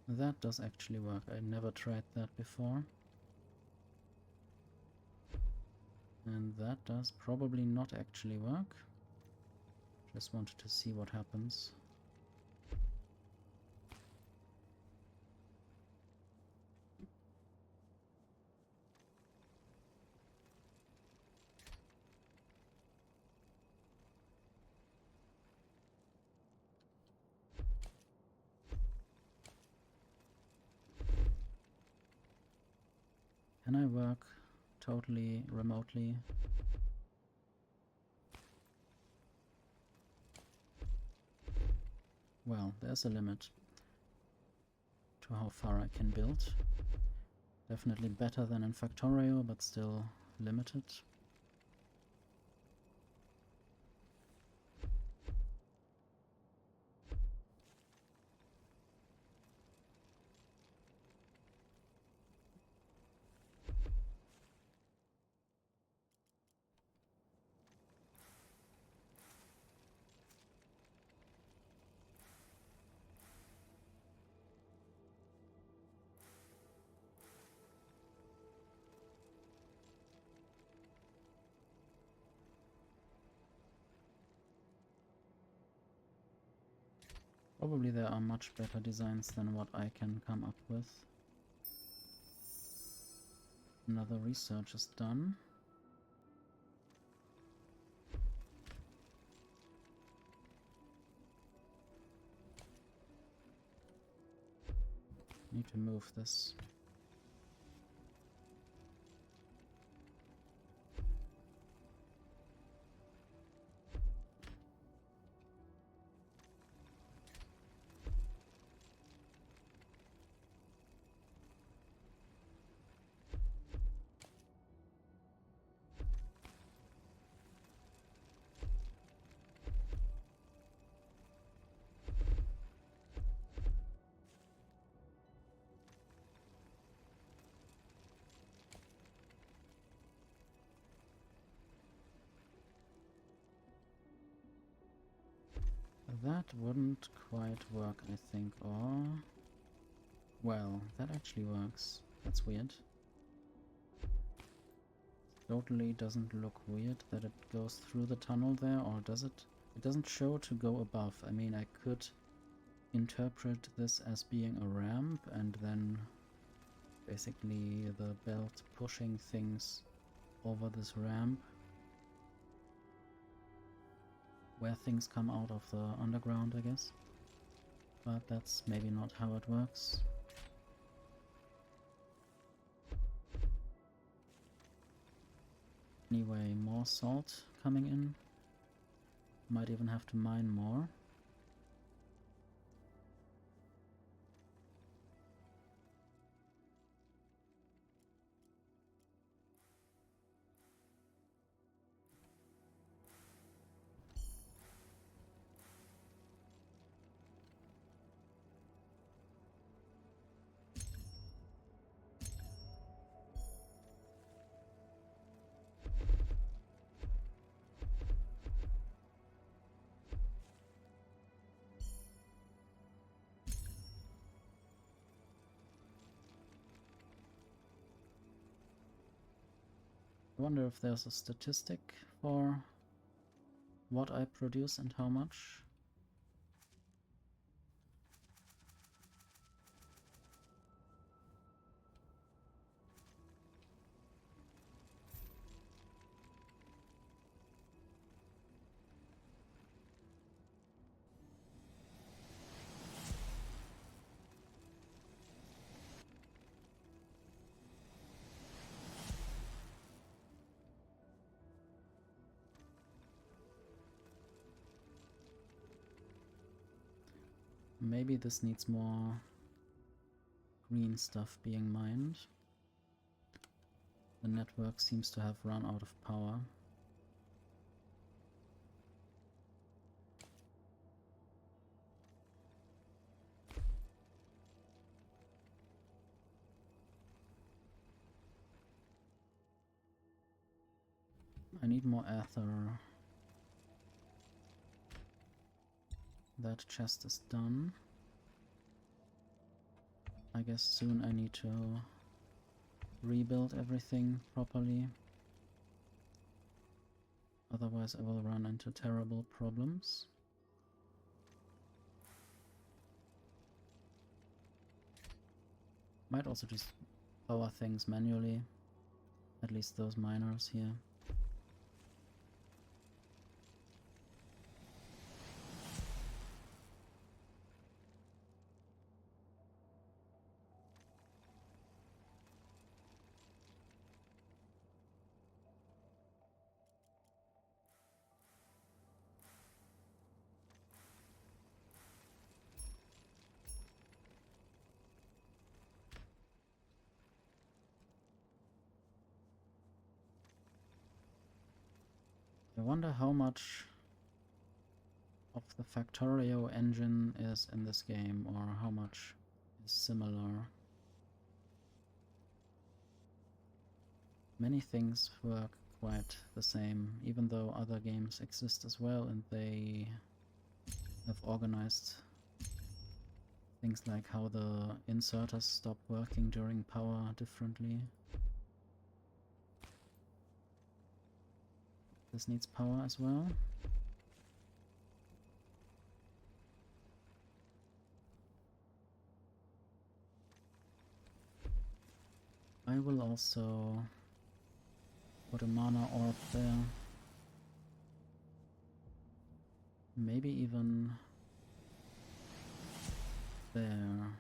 That does actually work. I never tried that before. And that does probably not actually work. Just wanted to see what happens. Can I work totally remotely? Well, there's a limit to how far I can build. Definitely better than in Factorio, but still limited. Probably there are much better designs than what I can come up with. Another research is done. Need to move this. That wouldn't quite work, I think, or... Well, that actually works. That's weird. Totally doesn't look weird that it goes through the tunnel there, or does it? It doesn't show to go above. I mean, I could interpret this as being a ramp, and then basically the belt pushing things over this ramp, where things come out of the underground, I guess. But that's maybe not how it works. Anyway, more salt coming in. Might even have to mine more. I wonder if there's a statistic for what I produce and how much. Maybe this needs more green stuff being mined. The network seems to have run out of power. I need more ether. That chest is done. I guess soon I need to rebuild everything properly. Otherwise I will run into terrible problems. Might also just power things manually. At least those miners here. I wonder how much of the Factorio engine is in this game, or how much is similar. Many things work quite the same, even though other games exist as well, and they have organized things like how the inserters stop working during power differently. This needs power as well. I will also put a mana orb there. Maybe even there.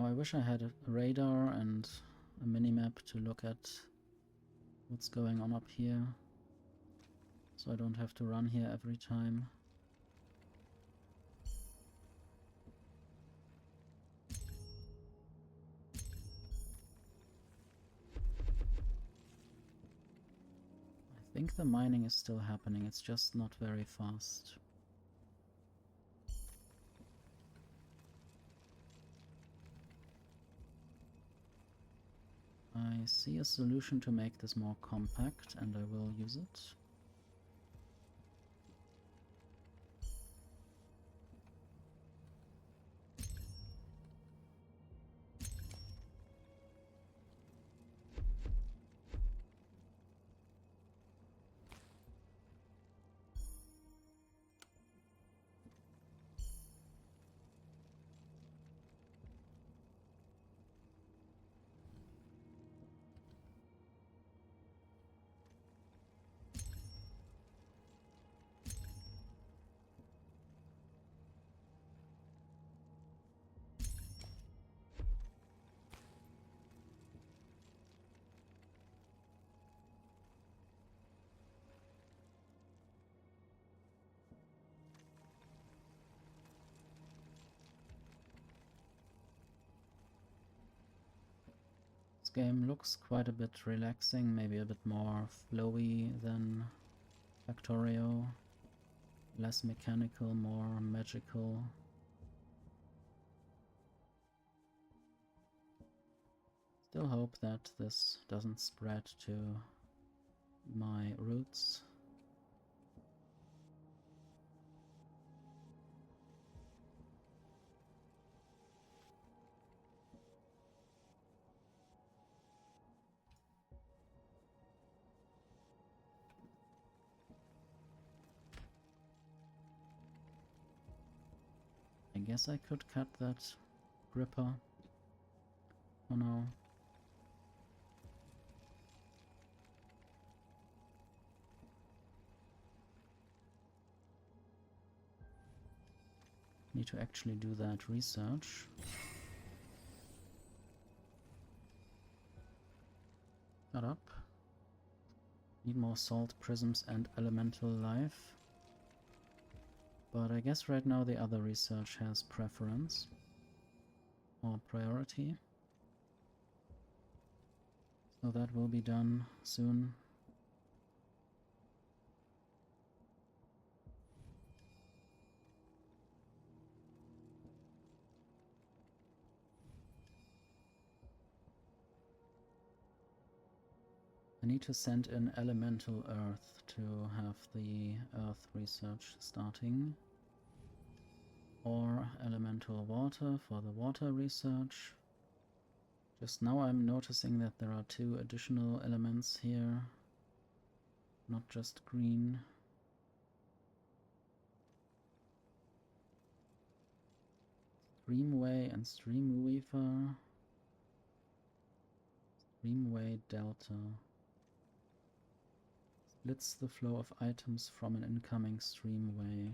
Oh, I wish I had a radar and a minimap to look at what's going on up here, so I don't have to run here every time. I think the mining is still happening, it's just not very fast. I see a solution to make this more compact, and I will use it. This game looks quite a bit relaxing, maybe a bit more flowy than Factorio. Less mechanical, more magical. Still hope that this doesn't spread to my roots. I guess I could cut that gripper. Oh no. Need to actually do that research. Shut up. Need more salt prisms and elemental life. But I guess right now the other research has preference or priority. So that will be done soon. I need to send in elemental earth to have the earth research starting. Or elemental water for the water research. Just now I'm noticing that there are 2 additional elements here, not just green. Streamway and Streamweaver. Streamway Delta. Splits the flow of items from an incoming streamway.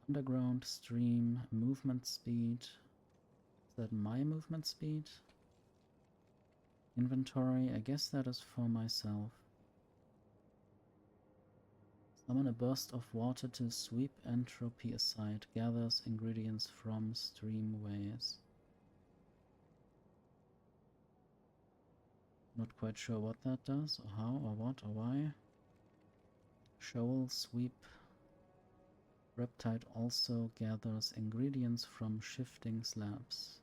Underground stream, movement speed. Is that my movement speed? Inventory, I guess that is for myself. Summon a burst of water to sweep entropy aside. Gathers ingredients from streamways. Not quite sure what that does, or how, or what, or why. Shoal sweep. Reptide also gathers ingredients from shifting slabs.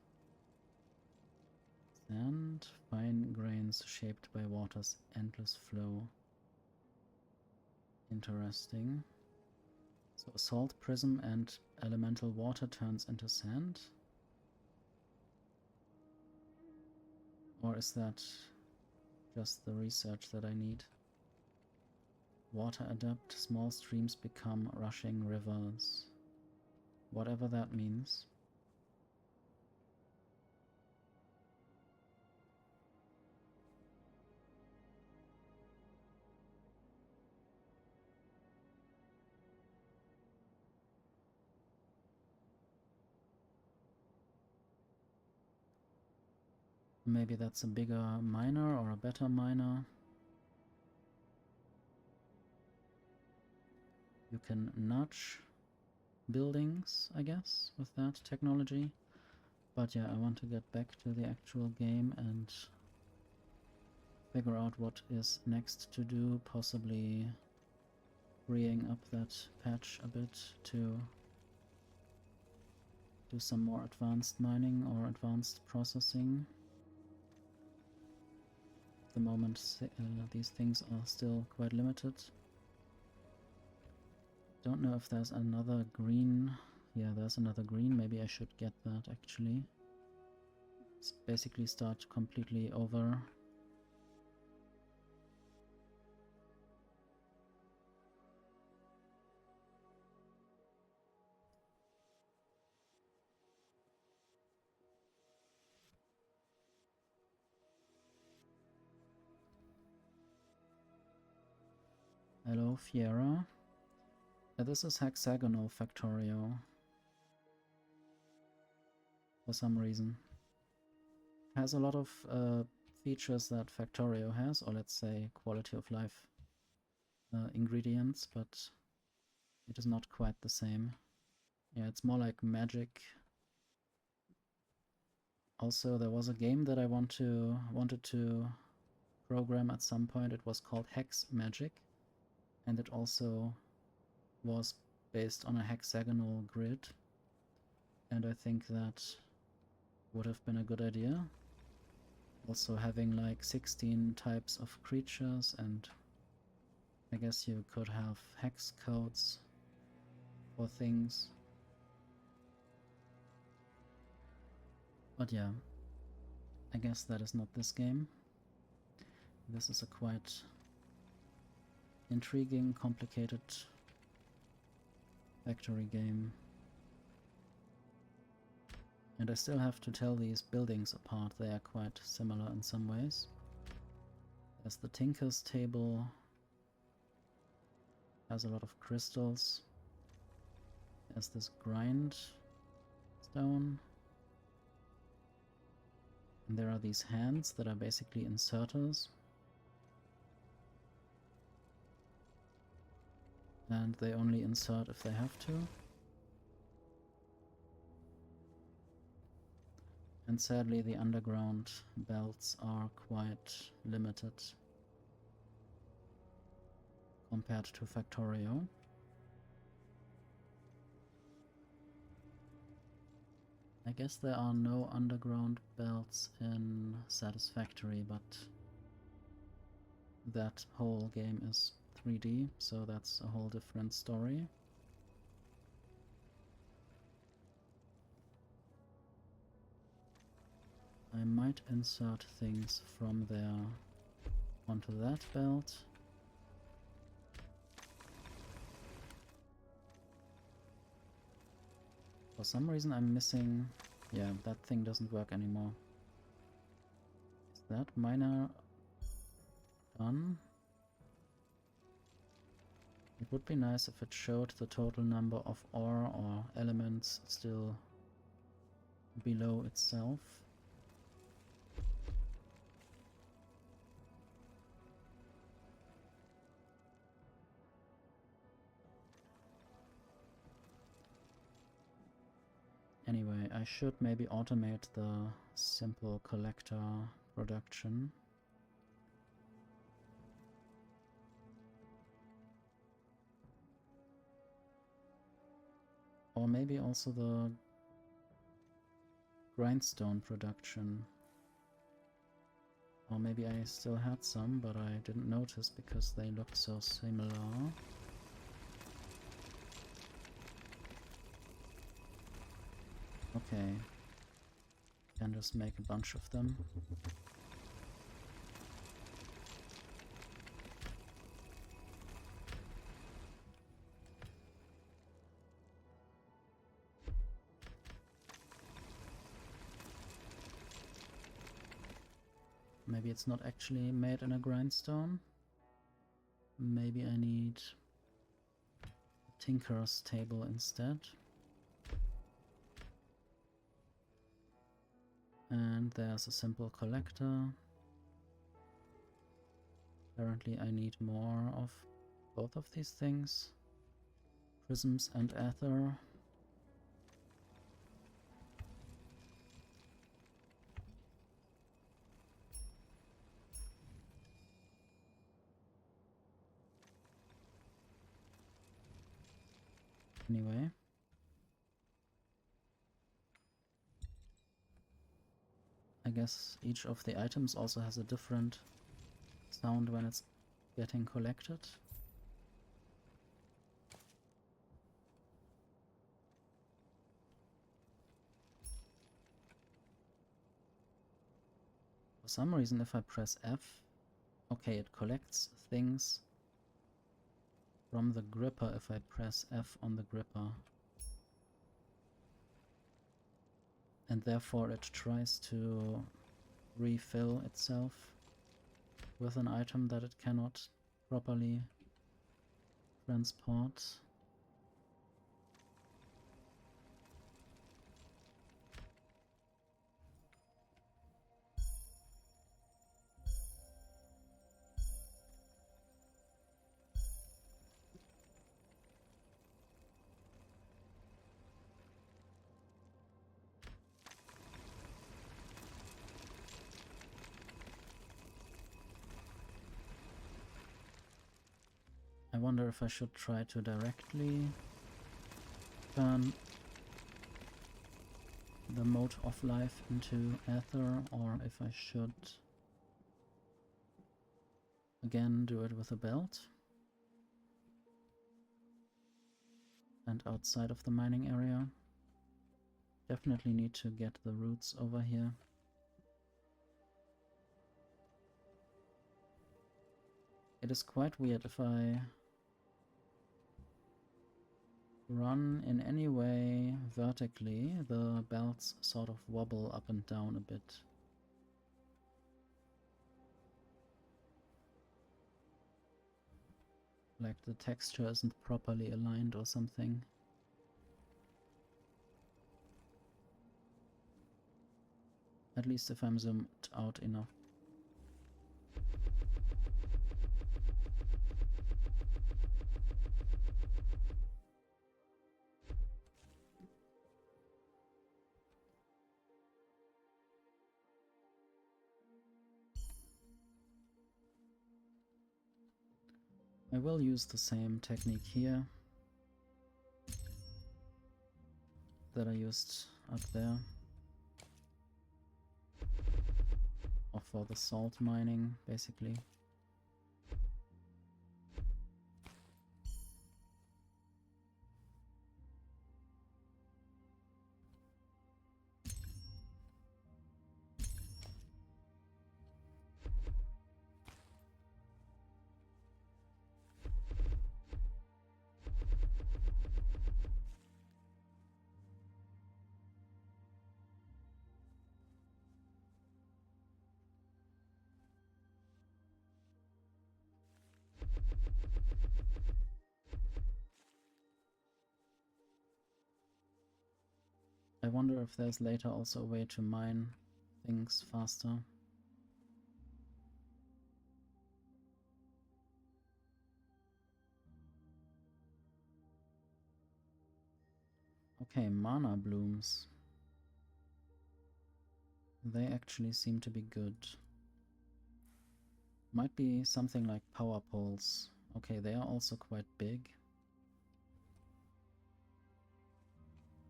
Sand, fine grains shaped by water's endless flow. Interesting. So a salt prism and elemental water turns into sand? Or is that just the research that I need? Water adapt, small streams become rushing rivers. Whatever that means. Maybe that's a bigger miner or a better miner. You can nudge buildings, I guess, with that technology. But yeah, I want to get back to the actual game and figure out what is next to do, possibly freeing up that patch a bit to do some more advanced mining or advanced processing. At the moment these things are still quite limited. Don't know if there's another green. Yeah, there's another green. Maybe I should get that actually. Let's basically start completely over. Hello, Fiera. This is hexagonal Factorio. For some reason. Has a lot of features that Factorio has, or let's say quality of life ingredients, but it is not quite the same. Yeah, it's more like magic. Also, there was a game that I wanted to program at some point. It was called Hex Magic, and it also was based on a hexagonal grid, and I think that would have been a good idea. Also having like 16 types of creatures, and I guess you could have hex codes for things. But yeah, I guess that is not this game. This is a quite intriguing, complicated factory game. And I still have to tell these buildings apart. They are quite similar in some ways. There's the Tinker's table. Has a lot of crystals. There's this grind stone. And there are these hands that are basically inserters. And they only insert if they have to. And sadly the underground belts are quite limited compared to Factorio. I guess there are no underground belts in Satisfactory, but that whole game is 3D, so that's a whole different story. I might insert things from there onto that belt. For some reason I'm missing... Yeah, that thing doesn't work anymore. Is that miner done? It would be nice if it showed the total number of ore or elements still below itself. Anyway, I should maybe automate the simple collector production. Or maybe also the grindstone production. Or maybe I still had some, but I didn't notice because they looked so similar. Okay. Can just make a bunch of them. Maybe it's not actually made in a grindstone. Maybe I need a tinker's table instead. And there's a simple collector. Apparently I need more of both of these things. Prisms and ether. Anyway. I guess each of the items also has a different sound when it's getting collected. For some reason if I press F, okay, it collects things from the gripper if I press F on the gripper. And therefore it tries to refill itself with an item that it cannot properly transport. I wonder if I should try to directly turn the mode of life into ether, or if I should again do it with a belt and outside of the mining area. Definitely need to get the roots over here. It is quite weird if I run in any way vertically, the belts sort of wobble up and down a bit. Like the texture isn't properly aligned or something. At least if I'm zoomed out enough. I will use the same technique here that I used up there, or for the salt mining, basically. I wonder if there's later also a way to mine things faster. Okay, mana blooms. They actually seem to be good. Might be something like power poles. Okay, they are also quite big.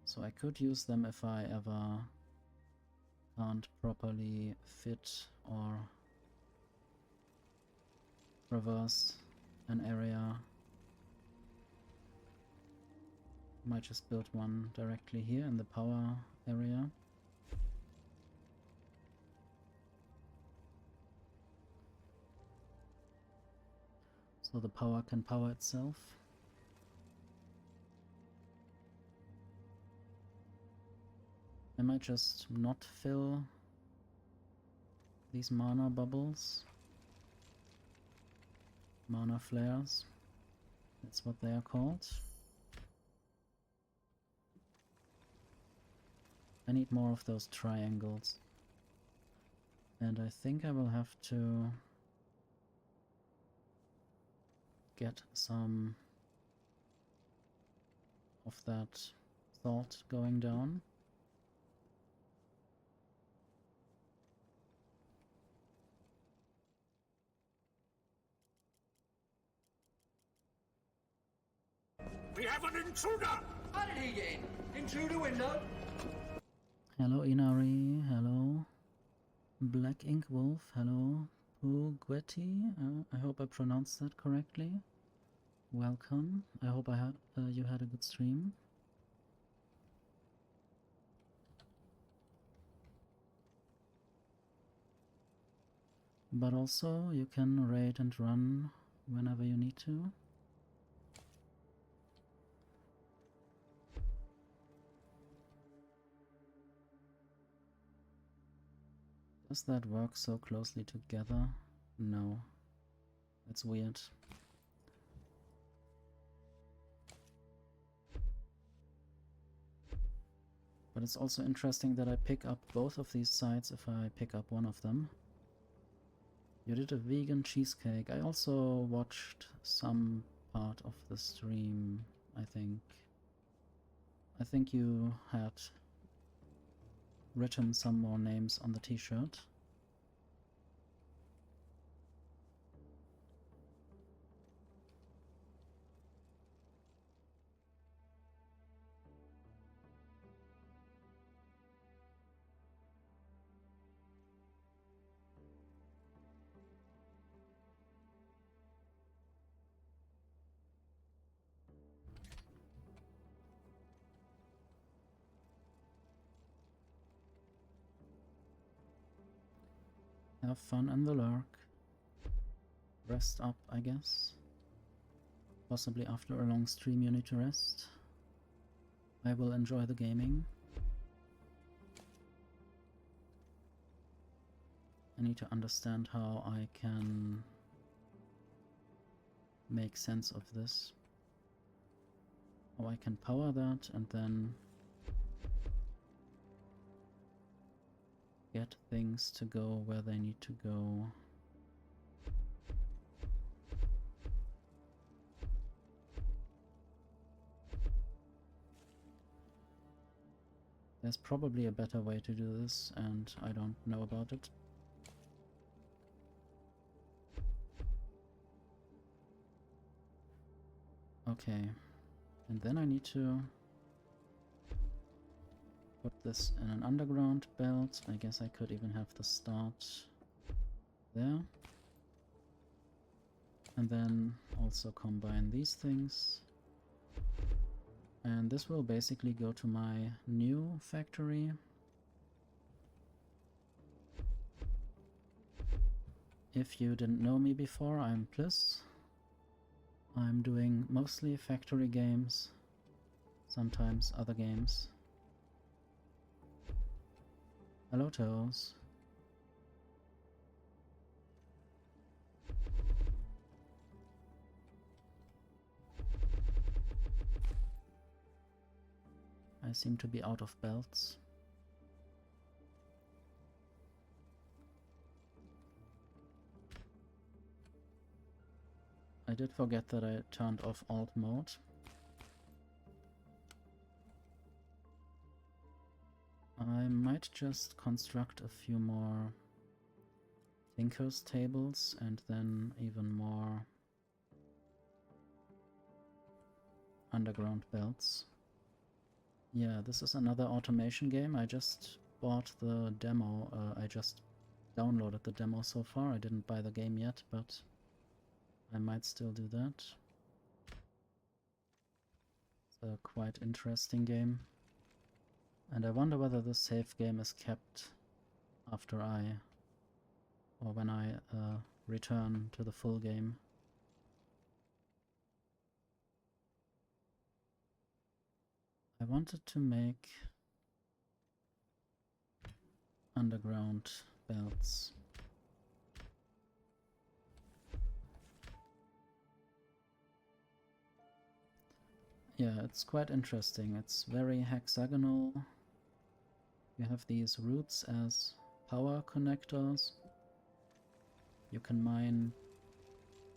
So I could use them if I ever can't properly fit or traverse an area. Might just build one directly here in the power area. So the power can power itself. I might just not fill these mana bubbles. Mana flares. That's what they are called. I need more of those triangles. And I think I will have to get some of that salt going down. We have an intruder! How did he get in? In through the window? Hello Inari, hello Black Ink Wolf, hello Pugweti, I hope I pronounced that correctly. Welcome, I hope you had a good stream. But also, you can raid and run whenever you need to. Does that work so closely together? No. That's weird. But it's also interesting that I pick up both of these sides if I pick up one of them. You did a vegan cheesecake. I also watched some part of the stream, I think. I think you had written some more names on the t-shirt. Have fun in the lurk. Rest up, I guess. Possibly after a long stream you need to rest. I will enjoy the gaming. I need to understand how I can make sense of this. How I can power that and then get things to go where they need to go. There's probably a better way to do this, and I don't know about it. Okay, and then I need to put this in an underground belt. I guess I could even have the start there. And then also combine these things. And this will basically go to my new factory. If you didn't know me before, I'm Pliss. I'm doing mostly factory games, sometimes other games. Hello, Toes. I seem to be out of belts. I did forget that I turned off alt mode. I might just construct a few more Tinker's tables and then even more underground belts. Yeah, this is another automation game. I just bought the demo. I just downloaded the demo so far. I didn't buy the game yet, but I might still do that. It's a quite interesting game. And I wonder whether the save game is kept after or when I return to the full game. I wanted to make underground belts. Yeah, it's quite interesting. It's very hexagonal. You have these roots as power connectors. You can mine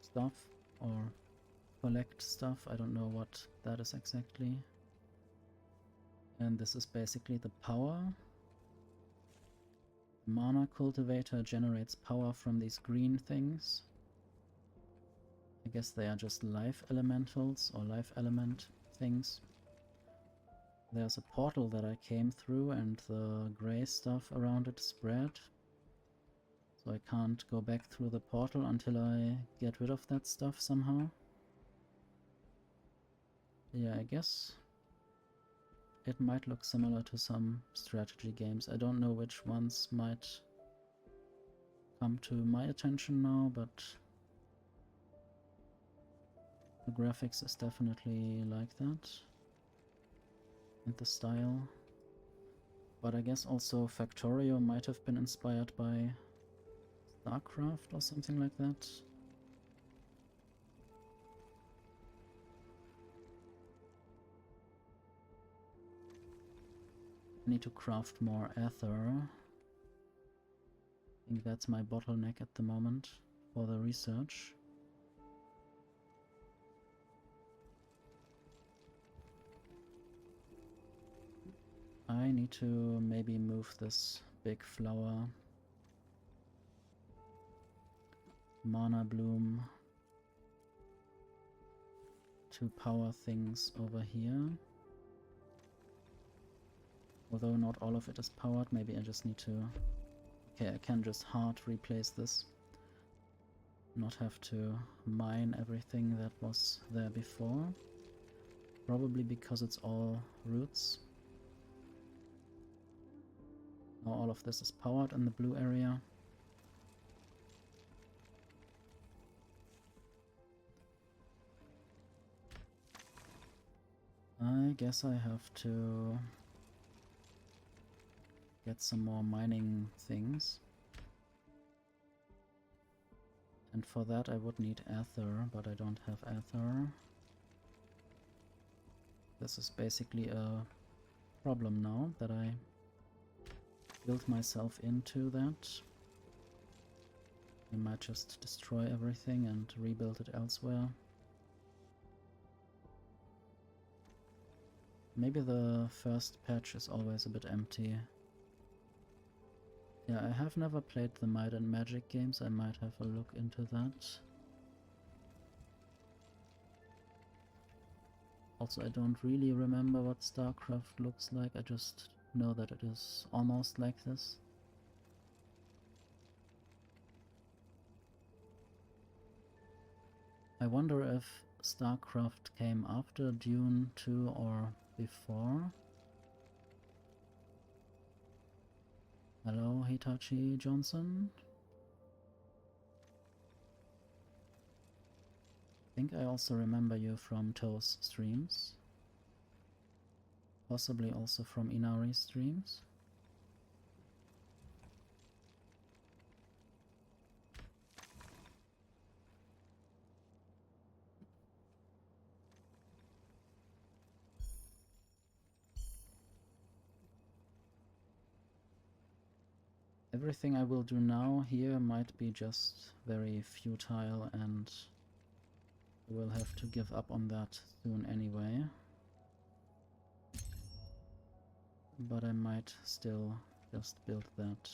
stuff or collect stuff. I don't know what that is exactly. And this is basically the power. Mana cultivator generates power from these green things. I guess they are just life elementals or life element things. There's a portal that I came through and the grey stuff around it spread. So I can't go back through the portal until I get rid of that stuff somehow. Yeah, I guess it might look similar to some strategy games. I don't know which ones might come to my attention now, but the graphics is definitely like that. And the style. But I guess also Factorio might have been inspired by StarCraft or something like that. I need to craft more ether. I think that's my bottleneck at the moment for the research. I need to maybe move this big flower. Mana bloom to power things over here. Although not all of it is powered, maybe I just need to... Okay, I can just hard replace this. Not have to mine everything that was there before. Probably because it's all roots. Now all of this is powered in the blue area. I guess I have to get some more mining things. And for that I would need ether, but I don't have ether. This is basically a problem now that I build myself into that. I might just destroy everything and rebuild it elsewhere. Maybe the first patch is always a bit empty. Yeah, I have never played the Might and Magic games, I might have a look into that. Also, I don't really remember what StarCraft looks like, I just know that it is almost like this. I wonder if StarCraft came after Dune 2 or before. Hello, Hitachi Johnson. I think I also remember you from Toe's streams. Possibly also from Inari's streams. Everything I will do now here might be just very futile, and I will have to give up on that soon anyway. But I might still just build that.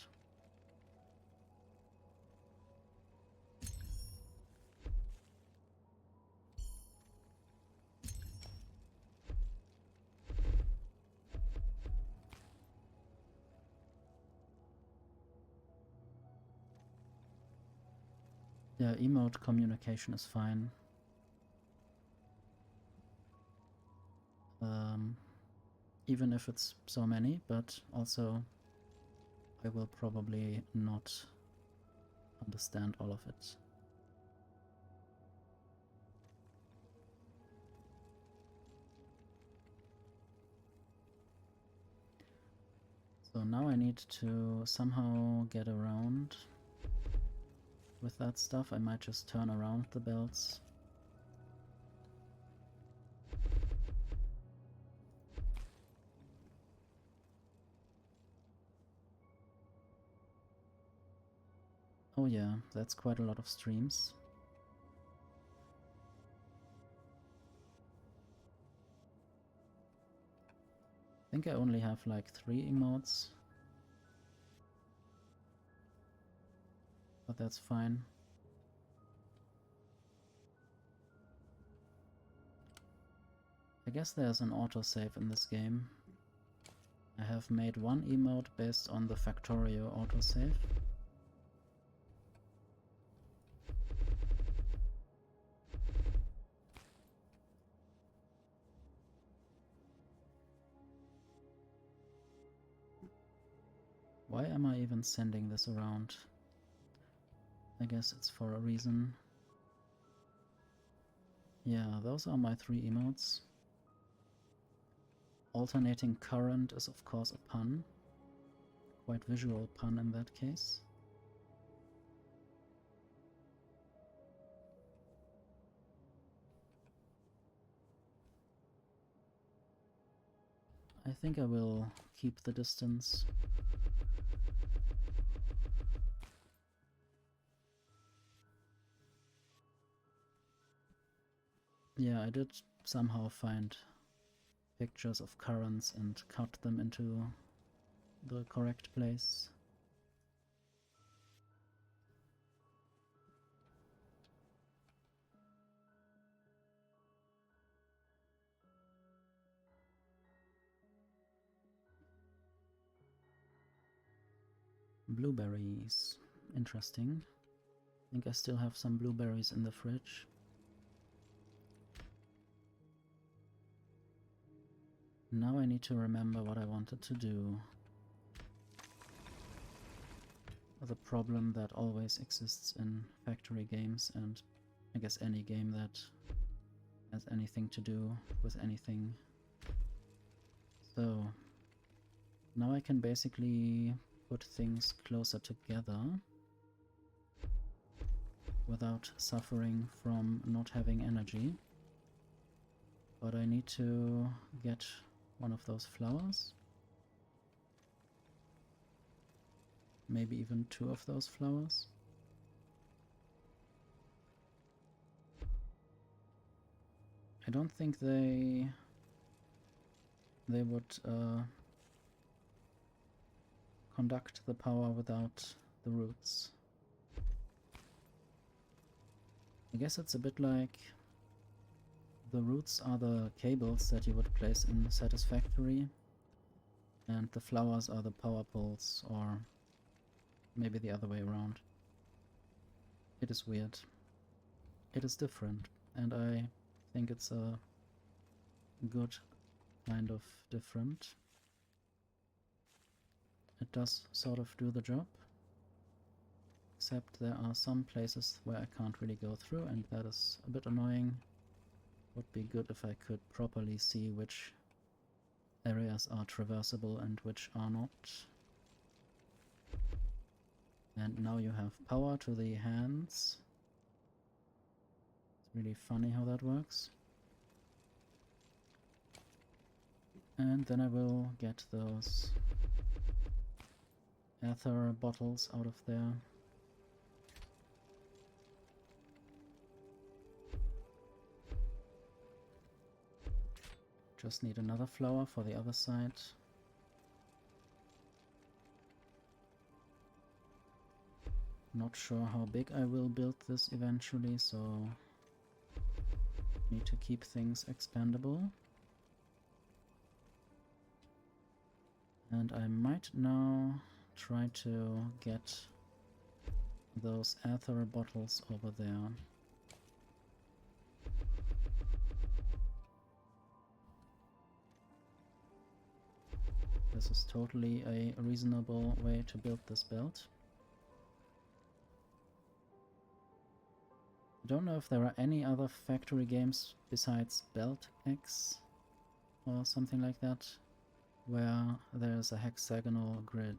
Yeah, emote communication is fine. Even if it's so many, but also I will probably not understand all of it. So now I need to somehow get around with that stuff. I might just turn around the belts. Oh yeah, that's quite a lot of streams. I think I only have like 3 emotes. But that's fine. I guess there's an autosave in this game. I have made one emote based on the Factorio autosave. Why am I even sending this around? I guess it's for a reason. Yeah, those are my 3 emotes. Alternating current is of course a pun. Quite visual pun in that case. I think I will keep the distance. Yeah, I did somehow find pictures of currents and cut them into the correct place. Blueberries. Interesting. I think I still have some blueberries in the fridge. Now I need to remember what I wanted to do. The problem that always exists in factory games, and I guess any game that has anything to do with anything. So now I can basically put things closer together without suffering from not having energy. But I need to get one of those flowers. maybe even 2 of those flowers. I don't think they would conduct the power without the roots. I guess it's a bit like the roots are the cables that you would place in Satisfactory, and the flowers are the power poles, or maybe the other way around. It is weird. It is different, and I think it's a good kind of different. It does sort of do the job, except there are some places where I can't really go through, and that is a bit annoying. Would be good if I could properly see which areas are traversable and which are not. And now you have power to the hands. It's really funny how that works. And then I will get those ether bottles out of there. Just need another flower for the other side. Not sure how big I will build this eventually, so need to keep things expandable. And I might now try to get those ether bottles over there. This is totally a reasonable way to build this belt. I don't know if there are any other factory games besides Belt X or something like that where there's a hexagonal grid.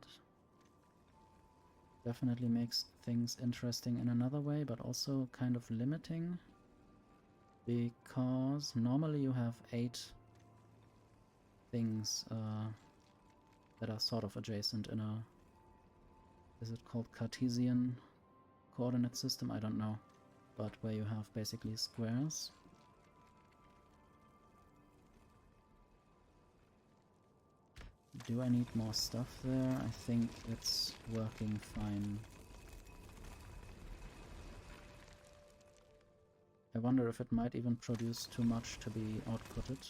Definitely makes things interesting in another way, but also kind of limiting, because normally you have 8 things that are sort of adjacent in a, is it called Cartesian coordinate system? I don't know, but where you have basically squares. Do I need more stuff there? I think it's working fine. I wonder if it might even produce too much to be outputted.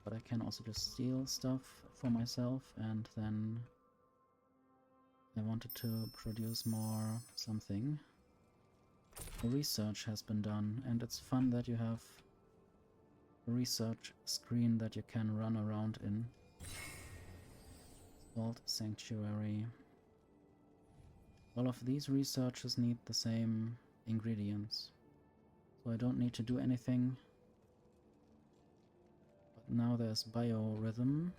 But I can also just steal stuff for myself, and then I wanted to produce more something. Research has been done, and it's fun that you have a research screen that you can run around in. It's called Sanctuary. All of these researches need the same ingredients, so I don't need to do anything. But now there's biorhythm.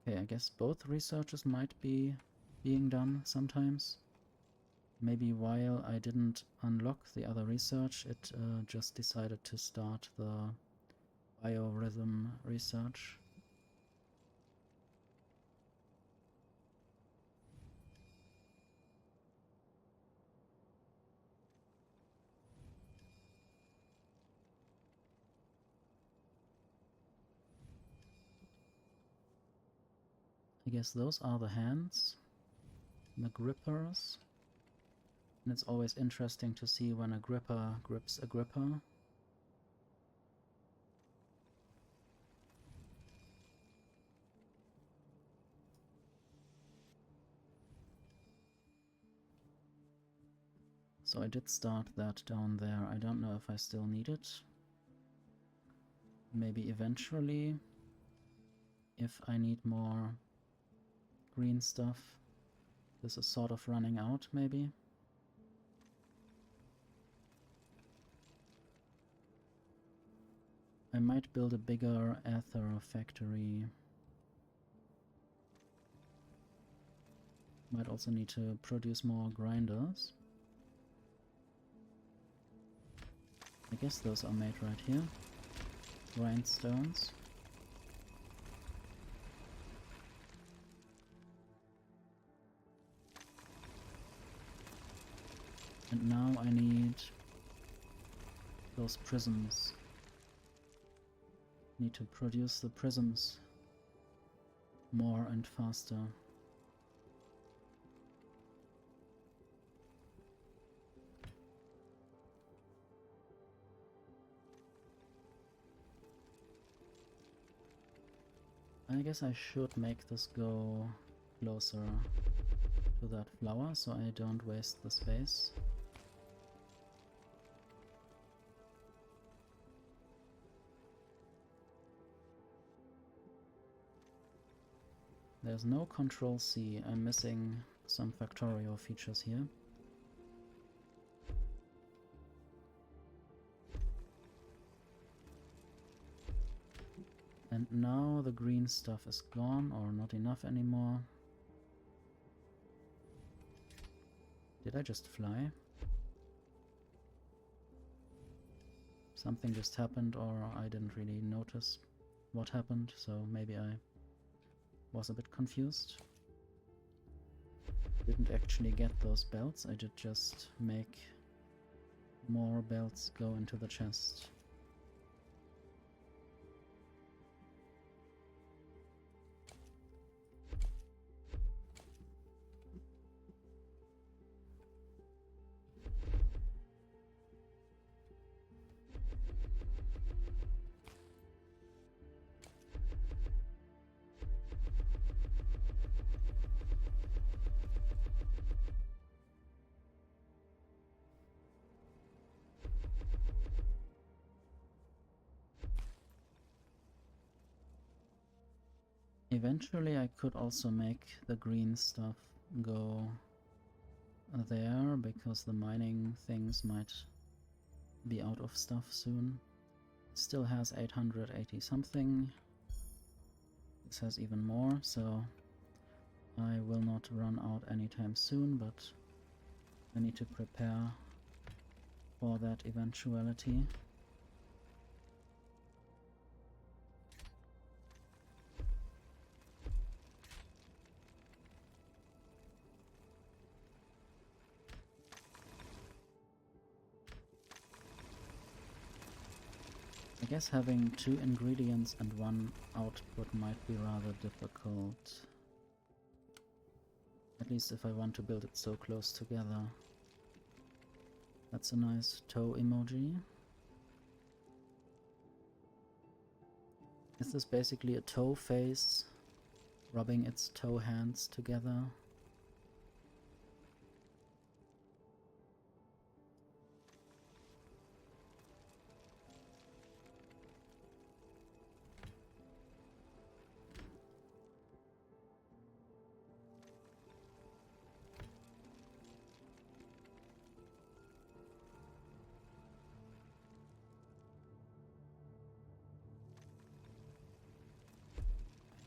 Okay, I guess both researches might be being done sometimes. Maybe while I didn't unlock the other research, it just decided to start the biorhythm research. I guess those are the hands, the grippers. And it's always interesting to see when a gripper grips a gripper. So I did start that down there. I don't know if I still need it. Maybe eventually, if I need more green stuff. This is sort of running out, maybe. I might build a bigger ether factory. Might also need to produce more grinders. I guess those are made right here. Grindstones. And now I need those prisms. Need to produce the prisms more and faster. I guess I should make this go closer to that flower so I don't waste the space. There's no Control C. I'm missing some Factorio features here. And now the green stuff is gone, or not enough anymore. Did I just fly? Something just happened, or I didn't really notice what happened, so maybe I was a bit confused. Didn't actually get those belts, I did just make more belts go into the chest. Eventually I could also make the green stuff go there, because the mining things might be out of stuff soon. Still has 880 something. This has even more, so I will not run out anytime soon, but I need to prepare for that eventuality. I guess having 2 ingredients and 1 output might be rather difficult. At least if I want to build it so close together. That's a nice toe emoji. Is this basically a toe face rubbing its toe hands together?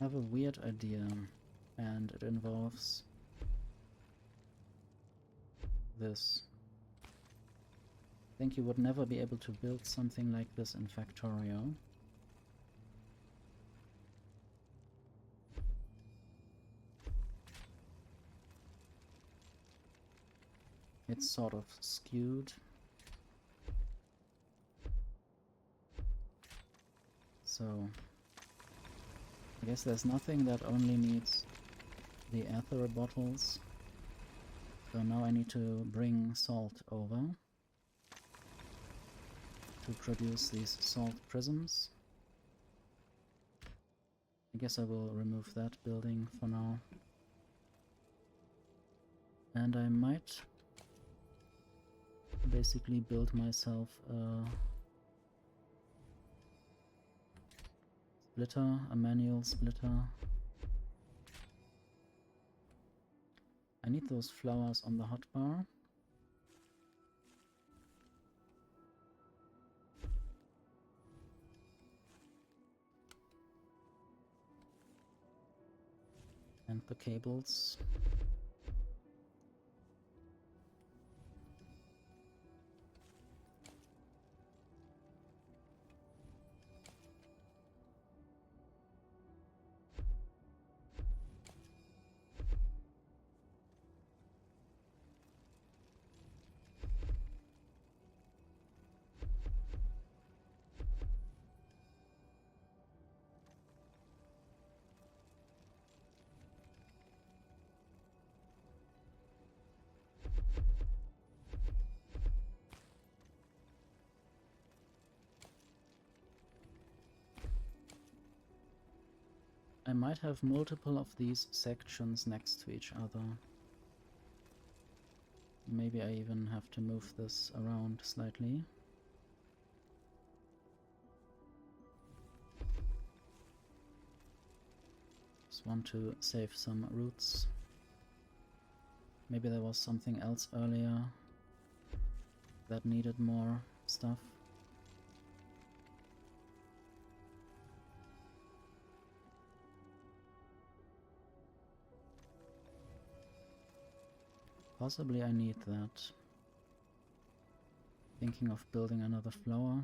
I have a weird idea, and it involves this. I think you would never be able to build something like this in Factorio. It's sort of skewed. So I guess there's nothing that only needs the ether bottles. So now I need to bring salt over to produce these salt prisms. I guess I will remove that building for now. And I might basically build myself a splitter, a manual splitter. I need those flowers on the hotbar. And the cables. might have multiple of these sections next to each other. Maybe I even have to move this around slightly. Just want to save some roots. Maybe there was something else earlier that needed more stuff. Possibly I need that. Thinking of building another flower.